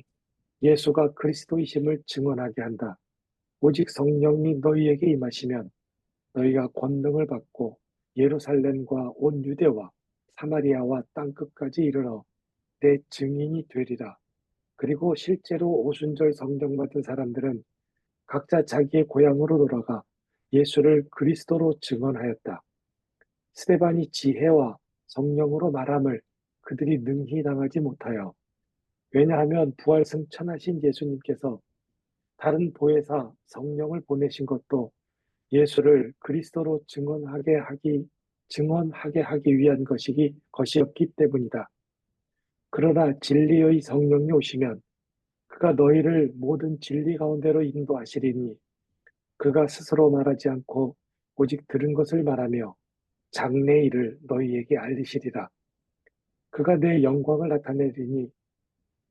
예수가 그리스도이심을 증언하게 한다. 오직 성령이 너희에게 임하시면 너희가 권능을 받고 예루살렘과 온 유대와 사마리아와 땅끝까지 이르러 내 증인이 되리라. 그리고 실제로 오순절 성령 받은 사람들은 각자 자기의 고향으로 돌아가 예수를 그리스도로 증언하였다. 스데반이 지혜와 성령으로 말함을 그들이 능히 당하지 못하여 왜냐하면 부활 승천하신 예수님께서 다른 보혜사 성령을 보내신 것도 예수를 그리스도로 증언하게 하기 위한 것이었기 때문이다. 그러나 진리의 성령이 오시면 그가 너희를 모든 진리 가운데로 인도하시리니 그가 스스로 말하지 않고 오직 들은 것을 말하며 장래 일을 너희에게 알리시리라. 그가 내 영광을 나타내리니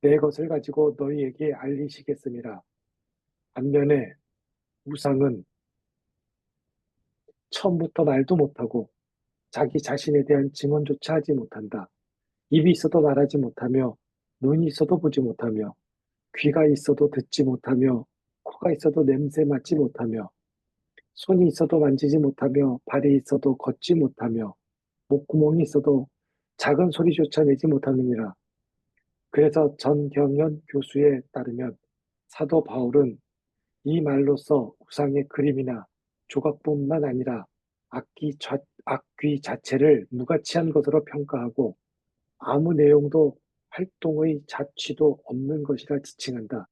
내 것을 가지고 너희에게 알리시겠음이라. 반면에 우상은 처음부터 말도 못하고 자기 자신에 대한 증언조차 하지 못한다. 입이 있어도 말하지 못하며 눈이 있어도 보지 못하며 귀가 있어도 듣지 못하며 코가 있어도 냄새 맡지 못하며 손이 있어도 만지지 못하며 발이 있어도 걷지 못하며 목구멍이 있어도 작은 소리조차 내지 못하느니라. 그래서 전경연 교수에 따르면 사도 바울은 이 말로써 우상의 그림이나 조각뿐만 아니라 악귀 자체를 무가치한 것으로 평가하고 아무 내용도 활동의 자취도 없는 것이라 지칭한다.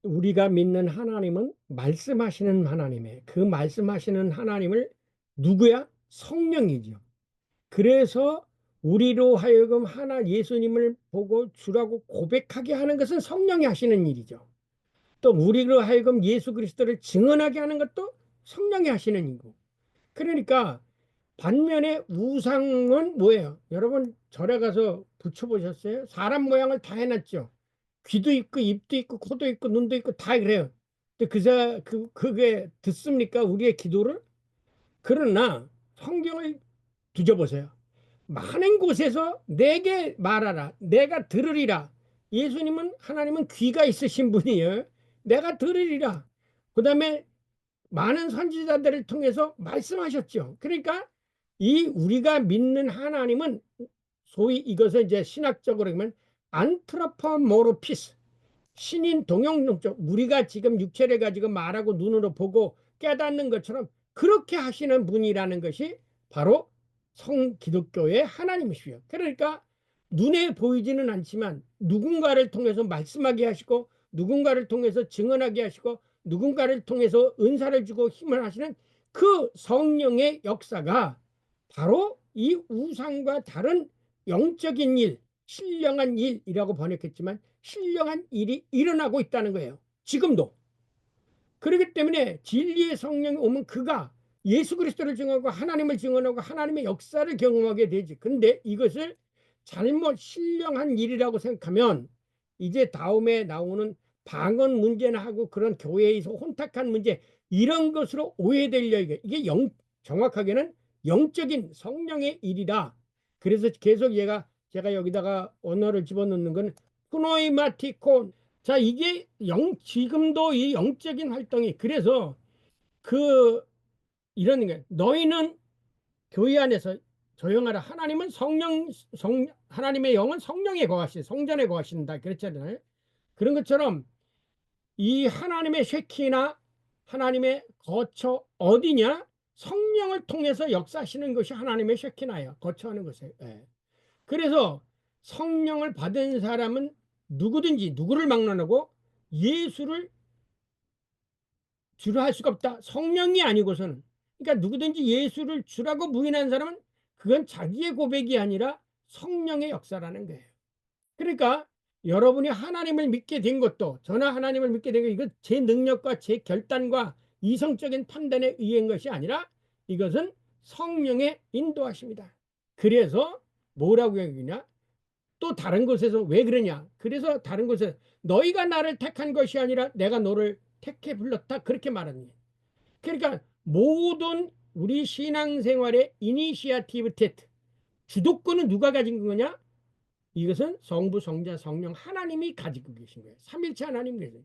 우리가 믿는 하나님은 말씀하시는 하나님이에요. 그 말씀하시는 하나님을 누구야? 성령이죠. 그래서 우리로 하여금 예수님을 보고 주라고 고백하게 하는 것은 성령이 하시는 일이죠. 또 우리로 하여금 예수 그리스도를 증언하게 하는 것도 성령이 하시는 일이고. 그러니까 반면에 우상은 뭐예요? 여러분 절에 가서 붙여보셨어요? 사람 모양을 다 해놨죠. 귀도 있고 입도 있고 코도 있고 눈도 있고 다 그래요. 근데 그게 듣습니까? 우리의 기도를? 그러나 성경을 뒤져보세요. 많은 곳에서 내게 말하라, 내가 들으리라. 예수님은, 하나님은 귀가 있으신 분이에요. 내가 들으리라. 그 다음에 많은 선지자들을 통해서 말씀하셨죠. 그러니까 이 우리가 믿는 하나님은 소위 이것을 이제 신학적으로 하면 안트로포모르피스, 신인 동형론적, 우리가 지금 육체를 가지고 말하고 눈으로 보고 깨닫는 것처럼 그렇게 하시는 분이라는 것이 바로 기독교의 하나님이시요. 그러니까 눈에 보이지는 않지만 누군가를 통해서 말씀하게 하시고 누군가를 통해서 증언하게 하시고 누군가를 통해서 은사를 주고 힘을 하시는 그 성령의 역사가 바로 이 우상과 다른 영적인 일, 신령한 일이라고 번역했지만 신령한 일이 일어나고 있다는 거예요. 지금도. 그렇기 때문에 진리의 성령이 오면 그가 예수 그리스도를 증언하고 하나님을 증언하고 하나님의 역사를 경험하게 되지. 근데 이것을 잘못 신령한 일이라고 생각하면 이제 다음에 나오는 방언 문제나 하고 그런 교회에서 혼탁한 문제 이런 것으로 오해될 여기가 이게 정확하게는 영적인 성령의 일이다. 그래서 계속 제가 여기다가 언어를 집어넣는 건 프노이마티콘. 자, 이게 지금도 이 영적인 활동이 그래서 이런 게 너희는 교회 안에서 조용하라. 하나님은 하나님의 영은 성령에 거하시, 성전에 거하신다. 그랬잖아요. 그런 것처럼 이 하나님의 쉐키나 하나님의 거처 어디냐? 성령을 통해서 역사하시는 것이 하나님의 쉐키나예요. 거처하는 것이에요. 예. 그래서 성령을 받은 사람은 누구든지 누구를 막론하고 예수를 주라 할 수가 없다. 성령이 아니고서는. 그러니까 누구든지 예수를 주라고 부인한 사람은 그건 자기의 고백이 아니라 성령의 역사라는 거예요. 그러니까 여러분이 하나님을 믿게 된 것도 저나 하나님을 믿게 된 것 이거 제 능력과 제 결단과 이성적인 판단에 의한 것이 아니라 이것은 성령의 인도하십니다. 그래서 뭐라고 얘기하냐? 또 다른 곳에서 왜 그러냐? 그래서 다른 곳에서 너희가 나를 택한 것이 아니라 내가 너를 택해 불렀다. 그렇게 말합니다. 그러니까 모든 우리 신앙생활의 이니시아티브 테트 주도권은 누가 가진 거냐? 이것은 성부, 성자, 성령 하나님이 가지고 계신 거예요. 삼일체 하나님 계세요.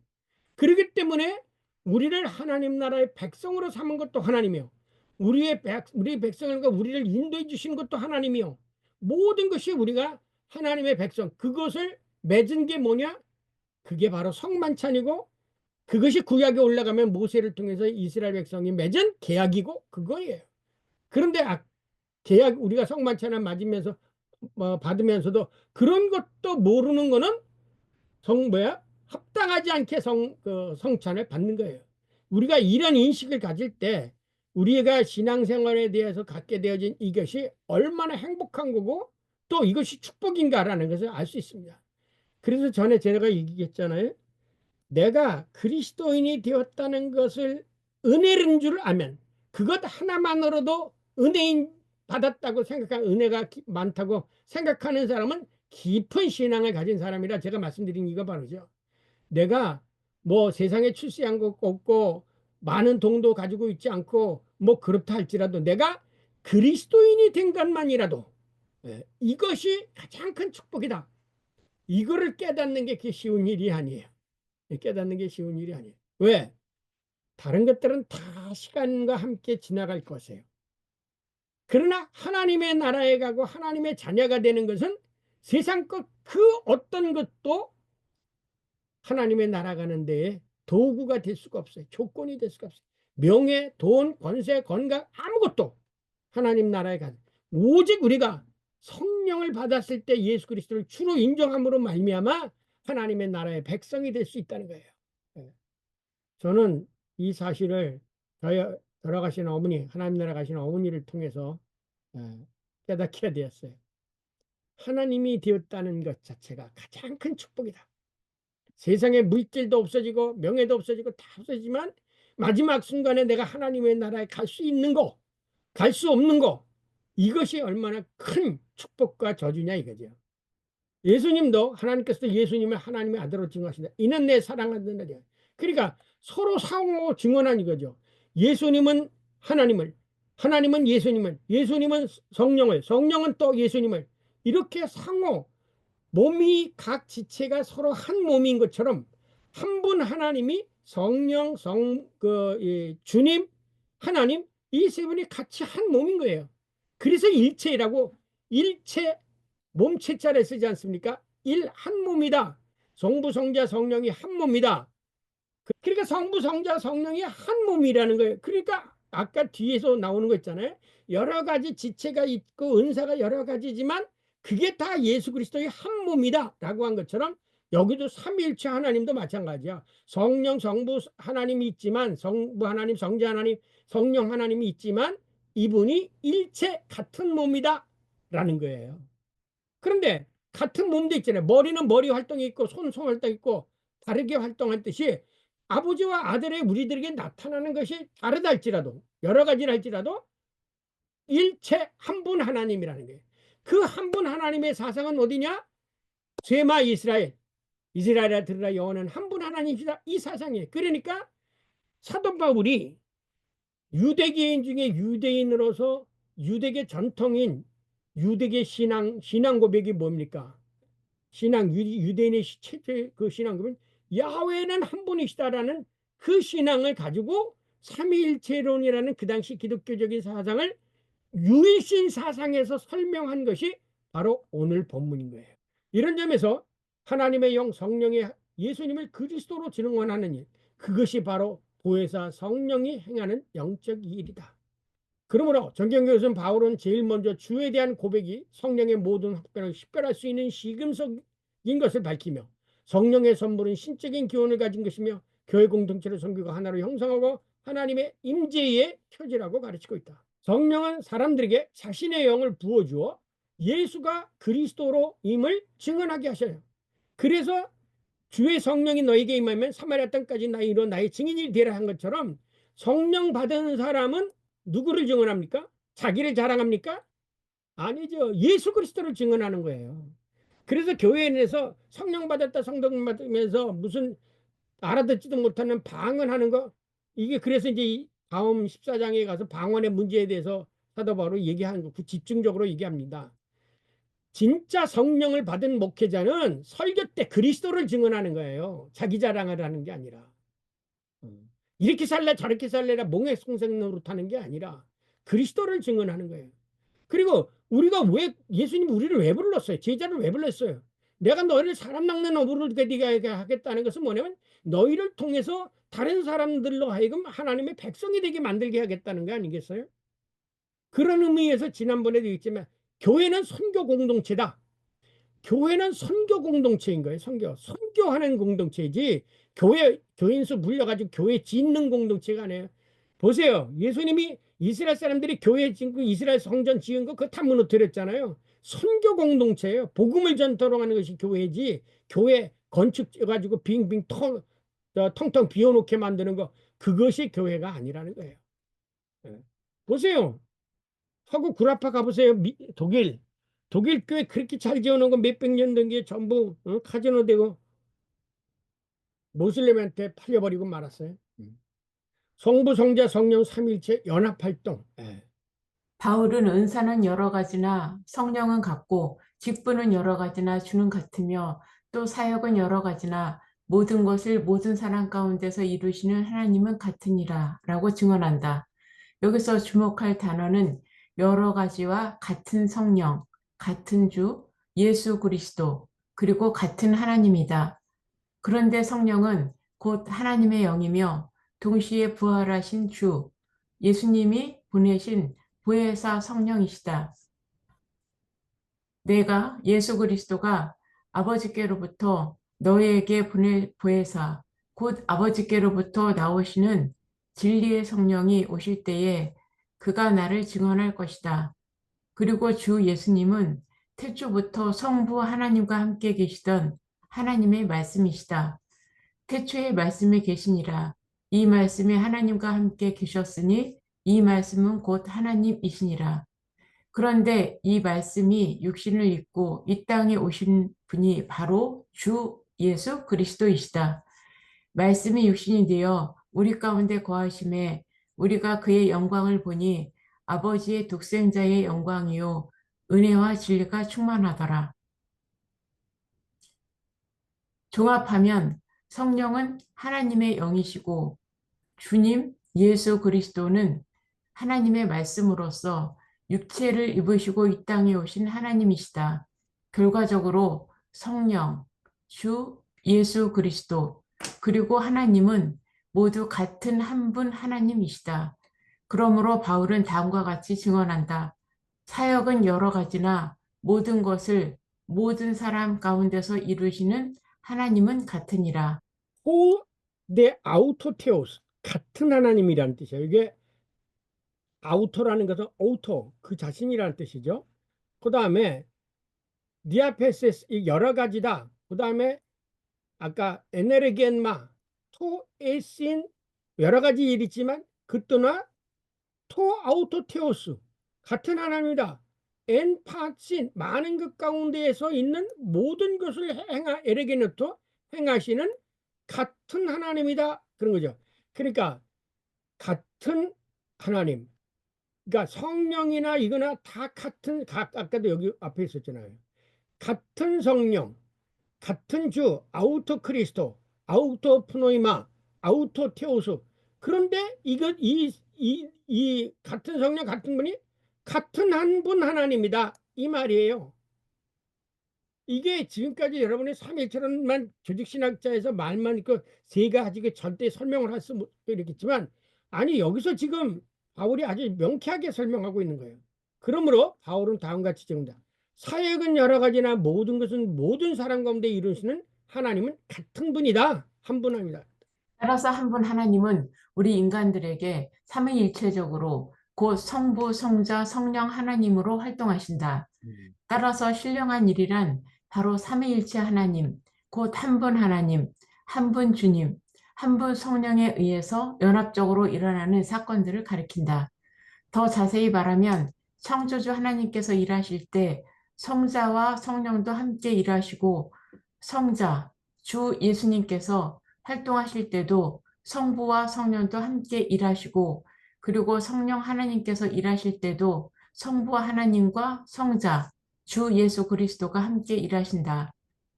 그렇기 때문에 우리를 하나님 나라의 백성으로 삼은 것도 하나님이요. 우리 백성과 우리를 인도해 주시는 것도 하나님이요. 모든 것이 우리가 하나님의 백성. 그것을 맺은 게 뭐냐? 그게 바로 성만찬이고 그것이 구약에 올라가면 모세를 통해서 이스라엘 백성이 맺은 계약이고 그거예요. 그런데 계약 우리가 성만찬을 맞으면서 받으면서도 그런 것도 모르는 거는 합당하지 않게 성찬을 받는 거예요. 우리가 이런 인식을 가질 때 우리가 신앙생활에 대해서 갖게 되어진 이것이 얼마나 행복한 거고 또 이것이 축복인가라는 것을 알 수 있습니다. 그래서 전에 제가 얘기했잖아요. 내가 그리스도인이 되었다는 것을 은혜인 줄 알면 그것 하나만으로도 은혜인 받았다고 생각하는, 은혜가 많다고 생각하는 사람은 깊은 신앙을 가진 사람이라 제가 말씀드린 이거 바로죠. 내가 뭐 세상에 출세한 것 없고 많은 돈도 가지고 있지 않고 뭐 그렇다 할지라도 내가 그리스도인이 된 것만이라도 이것이 가장 큰 축복이다. 이거를 깨닫는 게 그게 쉬운 일이 아니에요. 깨닫는 게 쉬운 일이 아니에요. 왜? 다른 것들은 다 시간과 함께 지나갈 것이에요. 그러나 하나님의 나라에 가고 하나님의 자녀가 되는 것은 세상 것 그 어떤 것도 하나님의 나라 가는 데에 도구가 될 수가 없어요. 조건이 될 수가 없어요. 명예, 돈, 권세, 건강 아무것도 하나님 나라에 가는, 오직 우리가 성령을 받았을 때 예수 그리스도를 주로 인정함으로 말미암아 하나님의 나라의 백성이 될 수 있다는 거예요. 저는 이 사실을 돌아가신 어머니, 하나님 나라 가신 어머니를 통해서 깨닫게 되었어요. 하나님이 되었다는 것 자체가 가장 큰 축복이다. 세상에 물질도 없어지고 명예도 없어지고 다 없어지지만 마지막 순간에 내가 하나님의 나라에 갈 수 있는 거, 갈 수 없는 거, 이것이 얼마나 큰 축복과 저주냐 이거죠. 예수님도 하나님께서 예수님을 하나님의 아들로 증언하신다. 이는 내 사랑하는 아들이야. 그러니까 서로 상호 증언한 이거죠. 예수님은 하나님을, 하나님은 예수님을, 예수님은 성령을, 성령은 또 예수님을, 이렇게 상호 몸이 각 지체가 서로 한 몸인 것처럼 한 분 하나님이 성령, 주님, 하나님 이 세 분이 같이 한 몸인 거예요. 그래서 일체라고, 일체 몸체자를 쓰지 않습니까? 한 몸이다. 성부, 성자, 성령이 한 몸이다. 그러니까 성부, 성자, 성령이 한 몸이라는 거예요. 그러니까 아까 뒤에서 나오는 거 있잖아요. 여러 가지 지체가 있고 은사가 여러 가지지만 그게 다 예수 그리스도의 한 몸이다 라고 한 것처럼 여기도 삼위일체 하나님도 마찬가지야. 성령, 성부 하나님이 있지만, 성부 하나님, 성자 하나님, 성령 하나님이 있지만 이분이 일체 같은 몸이다 라는 거예요. 그런데 같은 몸도 있잖아요. 머리는 머리 활동이 있고 손 활동이 있고 다르게 활동할 듯이 아버지와 아들의 우리들에게 나타나는 것이 다르다 할지라도, 여러 가지라 할지라도 일체 한 분 하나님이라는 거예요. 그 한 분 하나님의 사상은 어디냐? 쉐마 이스라엘, 이스라엘아 들으라 여호와는 한 분 하나님이시다, 이 사상이에요. 그러니까 사도 바울이 유대계인 중에 유대인으로서 유대계 전통인 유대계 신앙 고백이 뭡니까? 유대인의 최초의 그 신앙 고백은 야훼는 한 분이시다라는 그 신앙을 가지고 삼위일체론이라는 그 당시 기독교적인 사상을 유일신 사상에서 설명한 것이 바로 오늘 본문인 거예요. 이런 점에서 하나님의 영 성령의 예수님을 그리스도로 증언하는 일, 그것이 바로 보혜사 성령이 행하는 영적 일이다. 그러므로 정경교에서는 바울은 제일 먼저 주에 대한 고백이 성령의 모든 확변을 식별할 수 있는 시금석인 것을 밝히며, 성령의 선물은 신적인 기원을 가진 것이며 교회 공동체를 섬기고 하나로 형성하고 하나님의 임재의 표지라고 가르치고 있다. 성령은 사람들에게 자신의 영을 부어주어 예수가 그리스도로 임을 증언하게 하셔요. 그래서 주의 성령이 너에게 임하면 사마리아 땅까지 나이로 나의 증인이 되라 한 것처럼 성령 받은 사람은 누구를 증언합니까? 자기를 자랑합니까? 아니죠. 예수 그리스도를 증언하는 거예요. 그래서 교회 내에서 성령 받았다, 성령 받으면서 무슨 알아듣지도 못하는 방언하는 거, 이게 그래서 이제 다음 14장에 가서 방언의 문제에 대해서 사도 바울이 얘기하는 거, 집중적으로 얘기합니다. 진짜 성령을 받은 목회자는 설교 때 그리스도를 증언하는 거예요. 자기 자랑을 하는 게 아니라. 이렇게 살래 저렇게 살래라 몽해성생 노릇하는 게 아니라 그리스도를 증언하는 거예요. 그리고 우리가 왜 예수님 우리를 왜 불렀어요? 제자를 왜 불렀어요? 내가 너희를 사람 낚는 어부를 되게 하겠다는 것은 뭐냐면 너희를 통해서 다른 사람들로 하여금 하나님의 백성이 되게 만들게 하겠다는 거 아니겠어요? 그런 의미에서 지난번에도 얘기했지만 교회는 선교 공동체다. 교회는 선교 공동체인 거예요. 선교하는 공동체이지 교인 수 물려가지고 교회 짓는 공동체가 아니에요. 보세요. 예수님이 이스라엘 사람들이 교회 짓고 이스라엘 성전 지은 거 그거 다 무너뜨렸잖아요. 선교 공동체예요. 복음을 전도로 하는 것이 교회지. 교회 건축 가지고 빙빙 텅텅 비워놓게 만드는 거 그것이 교회가 아니라는 거예요. 예. 보세요. 서구 구라파 가보세요. 독일 교회 그렇게 잘 지어놓은 거 몇백 년 된 게 전부 카지노 되고 모슬렘한테 팔려버리고 말았어요. 성부, 성자, 성령 삼위일체 연합활동. 예. 바울은 은사는 여러 가지나 성령은 같고 직분은 여러 가지나 주는 같으며 또 사역은 여러 가지나 모든 것을 모든 사람 가운데서 이루시는 하나님은 같으니라 라고 증언한다. 여기서 주목할 단어는 여러 가지와 같은 성령, 같은 주, 예수 그리스도, 그리고 같은 하나님이다. 그런데 성령은 곧 하나님의 영이며 동시에 부활하신 주, 예수님이 보내신 보혜사 성령이시다. 내가 예수 그리스도가 아버지께로부터 너희에게 보낼 보혜사, 곧 아버지께로부터 나오시는 진리의 성령이 오실 때에 그가 나를 증언할 것이다. 그리고 주 예수님은 태초부터 성부 하나님과 함께 계시던 하나님의 말씀이시다. 태초에 말씀이 계시니라. 이 말씀이 하나님과 함께 계셨으니 이 말씀은 곧 하나님이시니라. 그런데 이 말씀이 육신을 입고 이 땅에 오신 분이 바로 주 예수 그리스도이시다. 말씀이 육신이 되어 우리 가운데 거하심에 우리가 그의 영광을 보니 아버지의 독생자의 영광이요 은혜와 진리가 충만하더라. 종합하면 성령은 하나님의 영이시고 주님 예수 그리스도는 하나님의 말씀으로서 육체를 입으시고 이 땅에 오신 하나님이시다. 결과적으로 성령, 주 예수 그리스도, 그리고 하나님은 모두 같은 한 분 하나님이시다. 그러므로 바울은 다음과 같이 증언한다. 사역은 여러 가지나 모든 것을 모든 사람 가운데서 이루시는 하나님은 같으니라. 네 아우토테오스 같은 하나님이라는 뜻이에요. 이게 아우토라는 것은 오토 그 자신이라는 뜻이죠. 그 다음에 디아페세스 이 여러 가지다. 그 다음에 아까 에네르겐마 토에신 여러 가지 일이 있지만 그떠나 토 아우토테오스 같은 하나님이다. 엔파신 많은 것 가운데에서 있는 모든 것을 에레게노토 행하시는 같은 하나님이다. 그런 거죠. 그러니까 같은 하나님. 그러니까 성령이나 이거나 다 같은 아까도 여기 앞에 있었잖아요. 같은 성령, 같은 주, 아우토 크리스토, 아우토 프노이마, 아우토 테오스. 그런데 이 같은 성령, 같은 분이 같은 한 분 하나님이다. 이 말이에요. 이게 지금까지 여러분이 삼위일체론만 조직신학자에서 말만 있고 세 가지가 절대 설명을 할 수 있겠지만 아니 여기서 지금 바울이 아주 명쾌하게 설명하고 있는 거예요. 그러므로 바울은 다음과 같이 증언한다. 사역은 여러 가지나 모든 것은 모든 사람 가운데 이루시는 하나님은 같은 분이다. 한 분 아닙니다. 따라서 한 분 하나님은 우리 인간들에게 삼위일체적으로 곧 성부, 성자, 성령 하나님으로 활동하신다. 따라서 신령한 일이란 바로 삼위일체 하나님, 곧 한 분 하나님, 한 분 주님, 한 분 성령에 의해서 연합적으로 일어나는 사건들을 가리킨다. 더 자세히 말하면 창조주 하나님께서 일하실 때 성자와 성령도 함께 일하시고 성자, 주 예수님께서 활동하실 때도 성부와 성령도 함께 일하시고 그리고 성령 하나님께서 일하실 때도 성부와 하나님과 성자, 주 예수 그리스도가 함께 일하신다.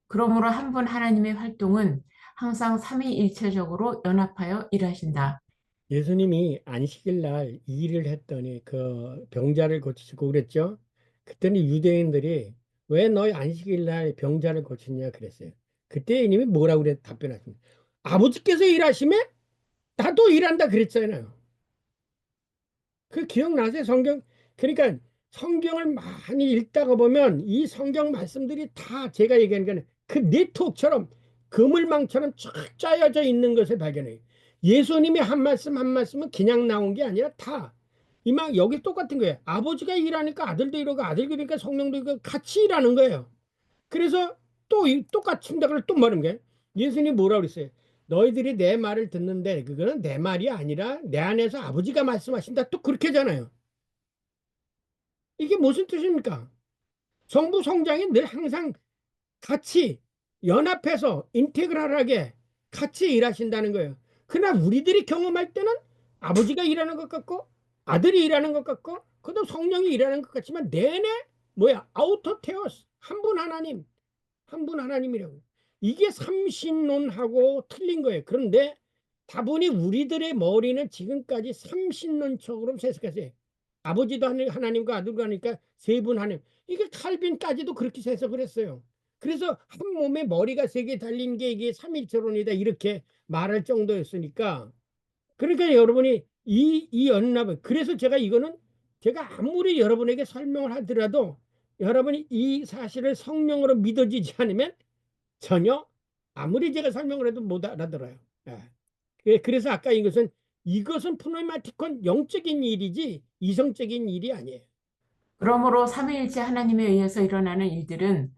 그러므로 한 분 하나님의 활동은 항상 삼위일체적으로 연합하여 일하신다. 예수님이 안식일 날 이 일을 했더니 그 병자를 고치시고 그랬죠. 그때는 유대인들이 왜 너희 안식일 날 병자를 고치냐 그랬어요. 그때 이님이 뭐라고 그래 답변하십니까? 아버지께서 일하시면 나도 일한다 그랬잖아요. 그 기억나세요? 성경. 그러니까 성경을 많이 읽다가 보면 이 성경 말씀들이 다 제가 얘기하는 게 그 네트워크처럼 그물망처럼 쫙 짜여져 있는 것을 발견해요. 예수님이 한 말씀 한 말씀은 그냥 나온 게 아니라 다 이만 여기 똑같은 거예요. 아버지가 일하니까 아들도 이러고 아들도 일하니까 성령도 이러고 같이 일하는 거예요. 그래서 또 똑같은 생각을 또 말하는 게 예수님이 뭐라고 그랬어요? 너희들이 내 말을 듣는데 그거는 내 말이 아니라 내 안에서 아버지가 말씀하신다. 또 그렇게 하잖아요. 이게 무슨 뜻입니까? 성부 성장이 늘 항상 같이 연합해서 인테그랄하게 같이 일하신다는 거예요. 그러나 우리들이 경험할 때는 아버지가 일하는 것 같고 아들이 일하는 것 같고 그도 성령이 일하는 것 같지만 내내 뭐야 아우토 테오스 한 분 하나님 한 분 하나님이라고. 이게 삼신론하고 틀린 거예요. 그런데 다분히 우리들의 머리는 지금까지 삼신론적으로 해석했어요. 아버지도 하나님과 아들도 하니까 세 분 하나님. 이게 칼빈까지도 그렇게 해석을 했어요. 그래서 한 몸에 머리가 세 개 달린 게 이게 삼일체론이다 이렇게 말할 정도였으니까. 그러니까 여러분이 이 연합은 그래서 제가 이거는 제가 아무리 여러분에게 설명을 하더라도 여러분이 이 사실을 성령으로 믿어지지 않으면 전혀 아무리 제가 설명을 해도 못 알아들어요. 예. 그래서 아까 이것은 프노마티콘 영적인 일이지 이성적인 일이 아니에요. 그러므로 삼위일체 하나님에 의해서 일어나는 일들은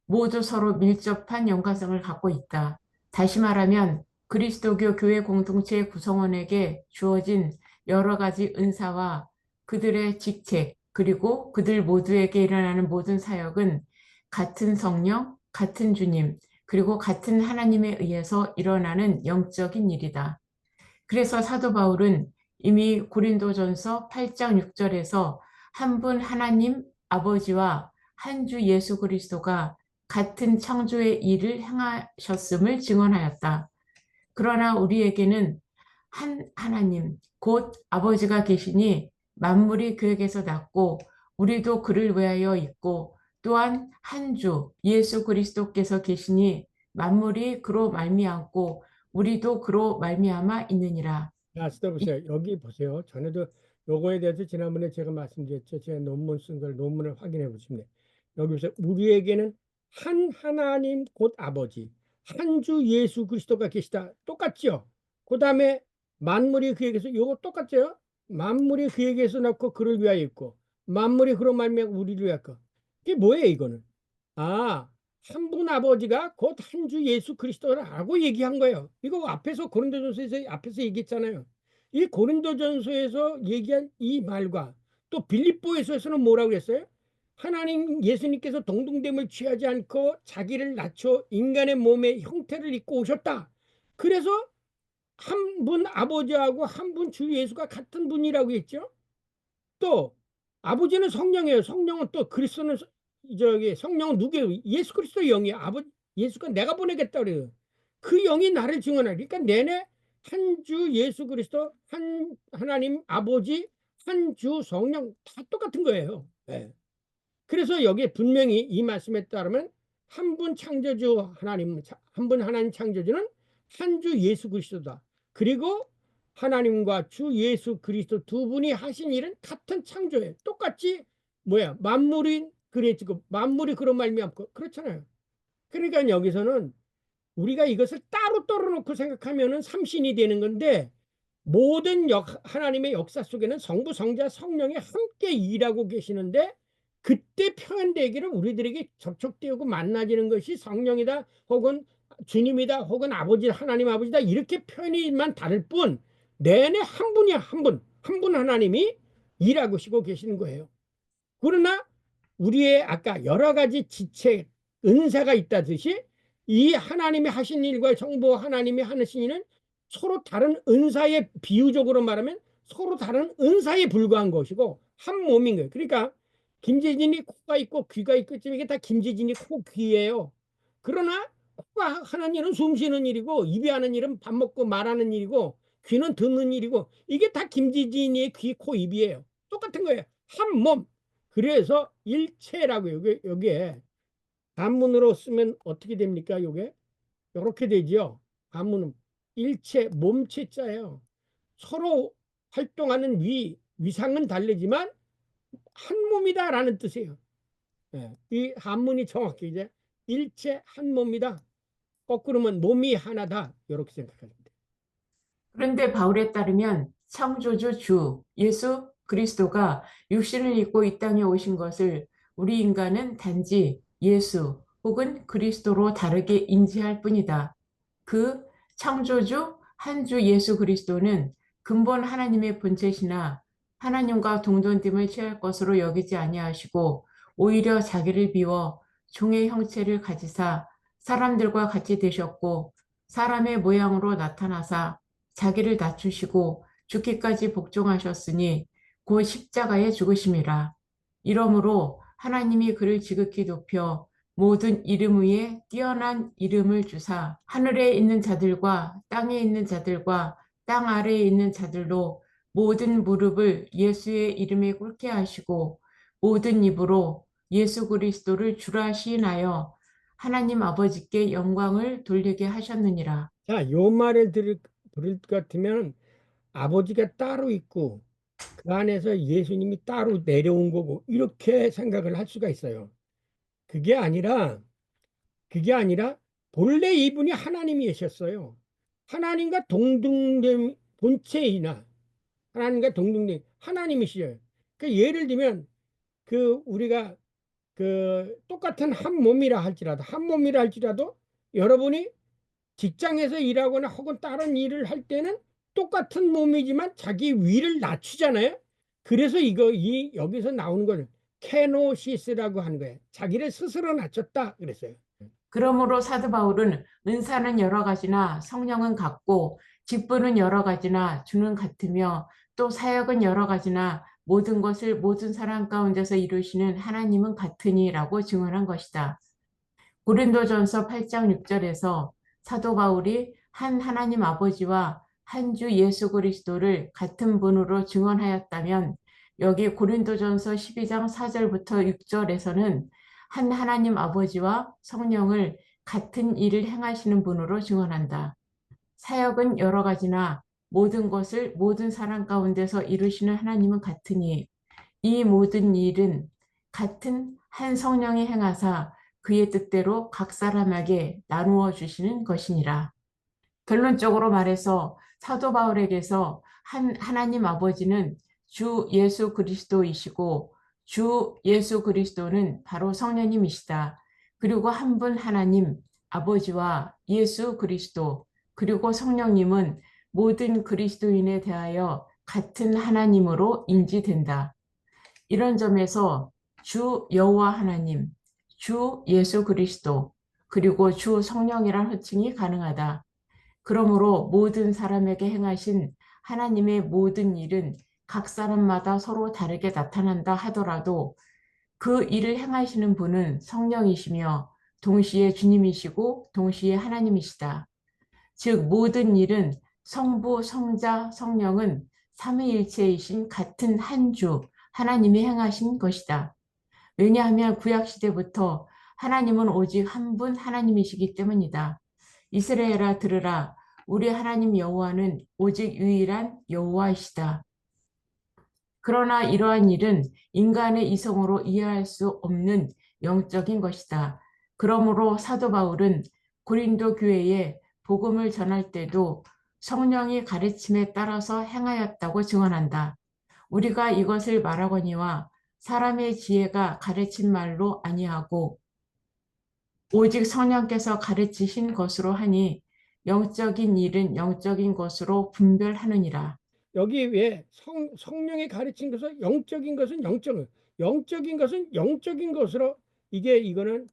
모두 서로 밀접한 연관성을 갖고 있다. 다시 말하면 그리스도교 교회 공동체 구성원에게 주어진 여러 가지 은사와 그들의 직책, 그리고 그들 모두에게 일어나는 모든 사역은 같은 성령, 같은 주님, 그리고 같은 하나님에 의해서 일어나는 영적인 일이다. 그래서 사도 바울은 이미 고린도전서 8장 6절에서 한 분 하나님 아버지와 한 주 예수 그리스도가 같은 창조의 일을 행하셨음을 증언하였다. 그러나 우리에게는 한 하나님, 곧 아버지가 계시니 만물이 그에게서 났고 우리도 그를 위하여 있고 또한 한 주 예수 그리스도께서 계시니 만물이 그로 말미암고 우리도 그로 말미암아 있느니라. 자, 보세요. 여기 보세요. 전에도 요거에 대해서 지난번에 제가 말씀드렸죠. 제가 논문 쓴 걸 논문을 확인해 보시면 돼요. 여기 보세요. 우리에게는 한 하나님 곧 아버지, 한 주 예수 그리스도가 계시다. 똑같죠? 그 다음에 만물이 그에게서 요거 똑같죠? 만물이 그에게서 낳고 그를 위하여 있고 만물이 그로 말미암아 우리를 위하여 있고. 이게 뭐예요, 이거는? 아, 한 분 아버지가 곧 한 주 예수 그리스도라고 얘기한 거예요. 이거 앞에서 고린도전서에서 앞에서 얘기했잖아요. 이 고린도전서에서 얘기한 이 말과 또 빌립보에서는 뭐라고 했어요? 하나님 예수님께서 동등됨을 취하지 않고 자기를 낮춰 인간의 몸의 형태를 입고 오셨다. 그래서 한 분 아버지하고 한 분 주 예수가 같은 분이라고 했죠. 또 아버지는 성령이에요. 성령은 또 그리스도는 성령은 누구예요? 예수 그리스도 영이에요. 예수가 내가 보내겠다 그래요. 그 영이 나를 증언하니 그러니까 내내 한 주 예수 그리스도 한 하나님 아버지 한 주 성령 다 똑같은 거예요. 네. 그래서 여기에 분명히 이 말씀에 따르면 한 분 창조주 하나님 한 분 하나님 창조주는 한 주 예수 그리스도다. 그리고 하나님과 주 예수 그리스도 두 분이 하신 일은 같은 창조예요. 똑같이 뭐야 만물이 그랬고 만물이 그런 말미암고 그렇잖아요. 그러니까 여기서는 우리가 이것을 따로 떨어놓고 생각하면은 삼신이 되는 건데 모든 하나님의 역사 속에는 성부, 성자, 성령이 함께 일하고 계시는데 그때 표현되기를 우리들에게 접촉되고 만나지는 것이 성령이다 혹은 주님이다 혹은 아버지 하나님 아버지다 이렇게 표현이만 다를 뿐 내내 한 분이야 한 분 하나님이 일하고 시고 계시는 거예요. 그러나 우리의 아까 여러 가지 지체 은사가 있다듯이 이 하나님이 하신 일과 정부 하나님이 하신 일은 서로 다른 은사에 비유적으로 말하면 서로 다른 은사에 불과한 것이고 한 몸인 거예요. 그러니까 김재진이 코가 있고 귀가 있고 이게 다 김재진이 코 귀예요. 그러나 코가 하는 일은 숨 쉬는 일이고 입이 하는 일은 밥 먹고 말하는 일이고 귀는 듣는 일이고 이게 다 김재진이의 귀, 코, 입이에요. 똑같은 거예요. 한 몸. 그래서 일체라고요. 여기에 단문으로 쓰면 어떻게 됩니까? 요게 이렇게 되지요. 단문은 일체 몸체자예요. 서로 활동하는 위상은 다르지만 한 몸이다라는 뜻이에요. 예, 이 한문이 정확히 이제 일체 한 몸이다. 거꾸로면 몸이 하나다. 이렇게 생각하시면 돼요. 그런데 바울에 따르면 창조주 주 예수 그리스도가 육신을 입고 이 땅에 오신 것을 우리 인간은 단지 예수 혹은 그리스도로 다르게 인지할 뿐이다. 그 창조주 한 주 예수 그리스도는 근본 하나님의 본체시나 하나님과 동등됨을 취할 것으로 여기지 아니하시고 오히려 자기를 비워 종의 형체를 가지사 사람들과 같이 되셨고 사람의 모양으로 나타나사 자기를 낮추시고 죽기까지 복종하셨으니 곧 십자가에 죽으심이라. 이러므로 하나님이 그를 지극히 높여 모든 이름 위에 뛰어난 이름을 주사 하늘에 있는 자들과 땅에 있는 자들과 땅 아래에 있는 자들로 모든 무릎을 예수의 이름에 꿇게 하시고 모든 입으로 예수 그리스도를 주라 시인하여 하나님 아버지께 영광을 돌리게 하셨느니라. 자, 요 말을 들을 것 같으면 아버지가 따로 있고 그 안에서 예수님이 따로 내려온 거고 이렇게 생각을 할 수가 있어요. 그게 아니라 본래 이분이 하나님이셨어요. 하나님과 동등됨 본체이나 하나님과 동등됨 하나님이시죠. 그 예를 들면 그 우리가 그 똑같은 한 몸이라 할지라도 여러분이 직장에서 일하거나 혹은 다른 일을 할 때는 똑같은 몸이지만 자기 위를 낮추잖아요. 그래서 여기서 나오는 걸 케노시스라고 하는 거예요. 자기를 스스로 낮췄다 그랬어요. 그러므로 사도 바울은 은사는 여러 가지나 성령은 같고 직분은 여러 가지나 주는 같으며 또 사역은 여러 가지나 모든 것을 모든 사람 가운데서 이루시는 하나님은 같으니라고 증언한 것이다. 고린도전서 8장 6절에서 사도 바울이 한 하나님 아버지와 한 주 예수 그리스도를 같은 분으로 증언하였다면 여기 고린도전서 12장 4절부터 6절에서는 한 하나님 아버지와 성령을 같은 일을 행하시는 분으로 증언한다. 사역은 여러 가지나 모든 것을 모든 사람 가운데서 이루시는 하나님은 같으니 이 모든 일은 같은 한 성령이 행하사 그의 뜻대로 각 사람에게 나누어 주시는 것이니라. 결론적으로 말해서 사도 바울에게서 한 하나님 아버지는 주 예수 그리스도이시고 주 예수 그리스도는 바로 성령님이시다. 그리고 한 분 하나님 아버지와 예수 그리스도 그리고 성령님은 모든 그리스도인에 대하여 같은 하나님으로 인지된다. 이런 점에서 주 여호와 하나님, 주 예수 그리스도, 그리고 주 성령이란 호칭이 가능하다. 그러므로 모든 사람에게 행하신 하나님의 모든 일은 각 사람마다 서로 다르게 나타난다 하더라도 그 일을 행하시는 분은 성령이시며 동시에 주님이시고 동시에 하나님이시다. 즉 모든 일은 성부, 성자, 성령은 삼위일체이신 같은 한 주 하나님이 행하신 것이다. 왜냐하면 구약시대부터 하나님은 오직 한 분 하나님이시기 때문이다. 이스라엘아 들으라. 우리 하나님 여호와는 오직 유일한 여호와이시다. 그러나 이러한 일은 인간의 이성으로 이해할 수 없는 영적인 것이다. 그러므로 사도 바울은 고린도 교회에 복음을 전할 때도 성령의 가르침에 따라서 행하였다고 증언한다. 우리가 이것을 말하거니와 사람의 지혜가 가르친 말로 아니하고 오직 성령께서 가르치신 것으로 하니 영적인 일은 영적인 것으로 분별하느니라. 여기 왜 성령이 가르친 것은 영적인 것은 영적인 것은 영적인 것으로 이거는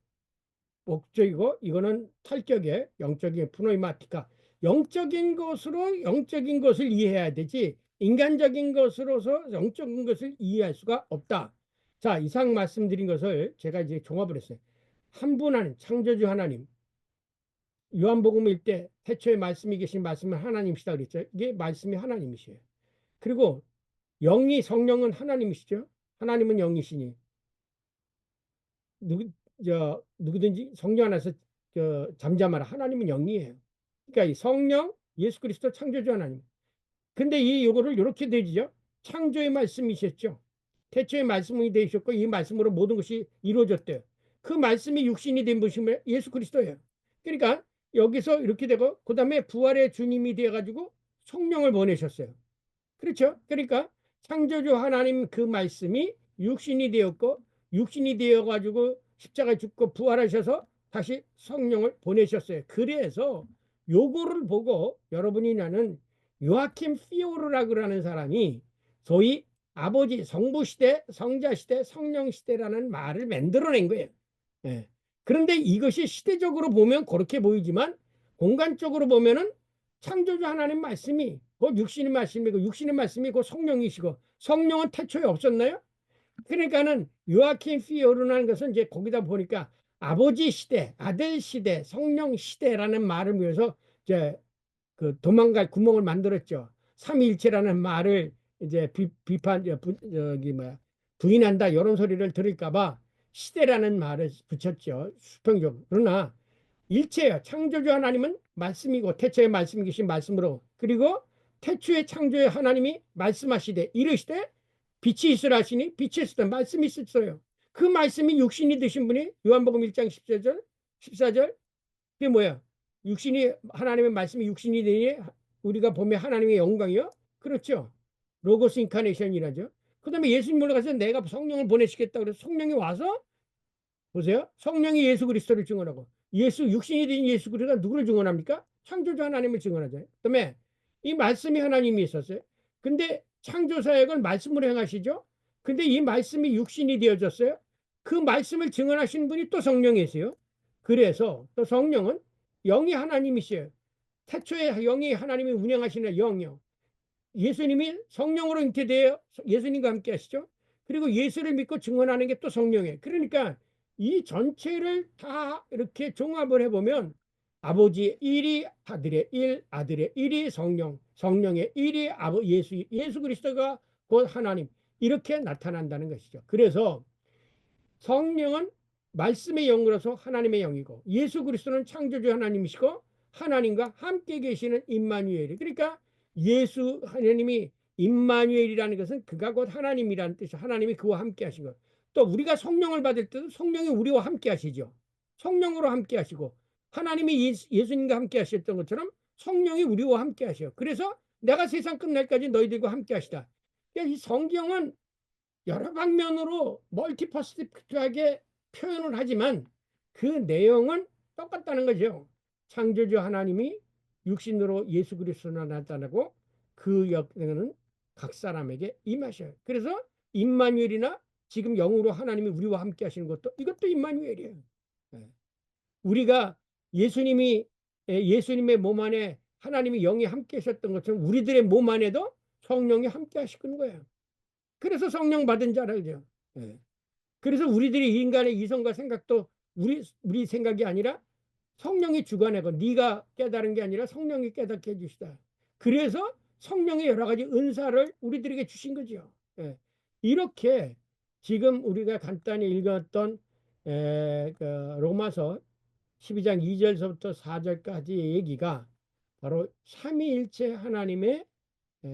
목적이고 이거는 탈격의 영적인 프노이마티카 영적인 것으로 영적인 것을 이해해야 되지 인간적인 것으로서 영적인 것을 이해할 수가 없다. 자, 이상 말씀드린 것을 제가 이제 종합을 했어요. 한 분 하나님, 창조주 하나님. 요한복음 때 태초에 말씀이 계신 말씀은 하나님이시다 그랬죠. 이게 말씀이 하나님이시에요. 그리고 성령은 하나님이시죠. 하나님은 영이시니 누구든지 성령 안에서 잠잠하라. 하나님은 영이에요. 그러니까 이 성령, 예수 그리스도 창조주 하나님. 근데 요거를 이렇게 되죠. 창조의 말씀이셨죠. 태초에 말씀이 되셨고 이 말씀으로 모든 것이 이루어졌대요. 그 말씀이 육신이 된 분이 예수 그리스도예요. 그러니까 여기서 이렇게 되고 그다음에 부활의 주님이 되어가지고 성령을 보내셨어요. 그렇죠? 그러니까 창조주 하나님 그 말씀이 육신이 되었고 육신이 되어가지고 십자가에 죽고 부활하셔서 다시 성령을 보내셨어요. 그래서 요거를 보고 여러분이 나는 요아킴 피오르라고 하는 사람이 소위 아버지 성부 시대, 성자 시대, 성령 시대라는 말을 만들어낸 거예요. 예. 그런데 이것이 시대적으로 보면 그렇게 보이지만 공간적으로 보면은 창조주 하나님 말씀이 그 육신의 말씀이고 육신의 말씀이 그 성령이시고 성령은 태초에 없었나요? 그러니까는 요아킨 피오르라는 것은 이제 거기다 보니까 아버지 시대, 아들 시대, 성령 시대라는 말을 위해서 이제 그 도망갈 구멍을 만들었죠. 삼위일체라는 말을 이제 비판 저기 뭐야 부인한다 이런 소리를 들을까봐 시대라는 말을 붙였죠. 수평적으로. 그러나 일체예요. 창조주 하나님은 말씀이고 태초에 말씀이 계신 말씀으로 그리고 태초에 창조의 하나님이 말씀하시되 이르시되 빛이 있으라 하시니 빛이 있으되 말씀이 있었어요. 그 말씀이 육신이 되신 분이 요한복음 1장 14절 그게 뭐야? 육신이 하나님의 말씀이 육신이 되니 우리가 보면 하나님의 영광이요. 그렇죠. 로고스 인카네이션이라죠. 그 다음에 예수님 올라가서 내가 성령을 보내시겠다 그래서 성령이 와서 보세요. 성령이 예수 그리스도를 증언하고 예수 육신이 된 예수 그리스도가 누구를 증언합니까? 창조주 하나님을 증언하죠. 그다음에 이 말씀이 하나님이 있었어요. 근데 창조 사역을 말씀으로 행하시죠. 근데 이 말씀이 육신이 되어졌어요. 그 말씀을 증언하시는 분이 또 성령이세요. 그래서 또 성령은 영이 하나님이시에요. 태초에 영이 하나님이 운영하시는 영이요. 예수님이 성령으로 잉태되어 예수님과 함께 하시죠. 그리고 예수를 믿고 증언하는 게 또 성령이에요. 그러니까 이 전체를 다 이렇게 종합을 해보면 아버지의 일이 아들의 일, 아들의 일이 성령, 성령의 일이 예수 그리스도가 곧 하나님 이렇게 나타난다는 것이죠. 그래서 성령은 말씀의 영으로서 하나님의 영이고 예수 그리스도는 창조주 하나님이시고 하나님과 함께 계시는 임마누엘이 그러니까 예수 하나님이 임마누엘이라는 것은 그가 곧 하나님이라는 뜻이 하나님이 그와 함께 하시고 또 우리가 성령을 받을 때도 성령이 우리와 함께 하시죠. 성령으로 함께 하시고 하나님이 예수님과 함께 하셨던 것처럼 성령이 우리와 함께 하셔요. 그래서 내가 세상 끝날까지 너희들과 함께 하시다. 그러니까 이 성경은 여러 방면으로 멀티퍼스펙트하게 표현을 하지만 그 내용은 똑같다는 거죠. 창조주 하나님이 육신으로 예수 그리스도로 나타나고 그 역사는 각 사람에게 임하셔요. 그래서 임마누엘이나 지금 영으로 하나님이 우리와 함께 하시는 것도 이것도 임마누엘이에요. 우리가 예수님의 몸 안에 하나님이 영이 함께 하셨던 것처럼 우리들의 몸 안에도 성령이 함께 하시는 거예요. 그래서 성령 받은 자라 그죠. 그래서 우리들이 인간의 이성과 생각도 우리 생각이 아니라 성령이 주관하고 네가 깨달은 게 아니라 성령이 깨닫게 해주시다. 그래서 성령의 여러 가지 은사를 우리들에게 주신 거죠. 이렇게 지금 우리가 간단히 읽었던 그 로마서 12장 2절서부터 4절까지의 얘기가 바로 삼위일체 하나님의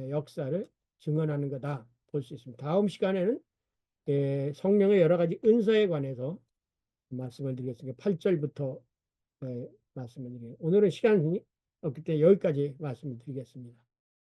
역사를 증언하는 거다 볼 수 있습니다. 다음 시간에는 성령의 여러 가지 은사에 관해서 말씀을 드리겠습니다. 8절부터 말씀을 드리겠습니다. 오늘은 시간이 없기 때문에 여기까지 말씀을 드리겠습니다.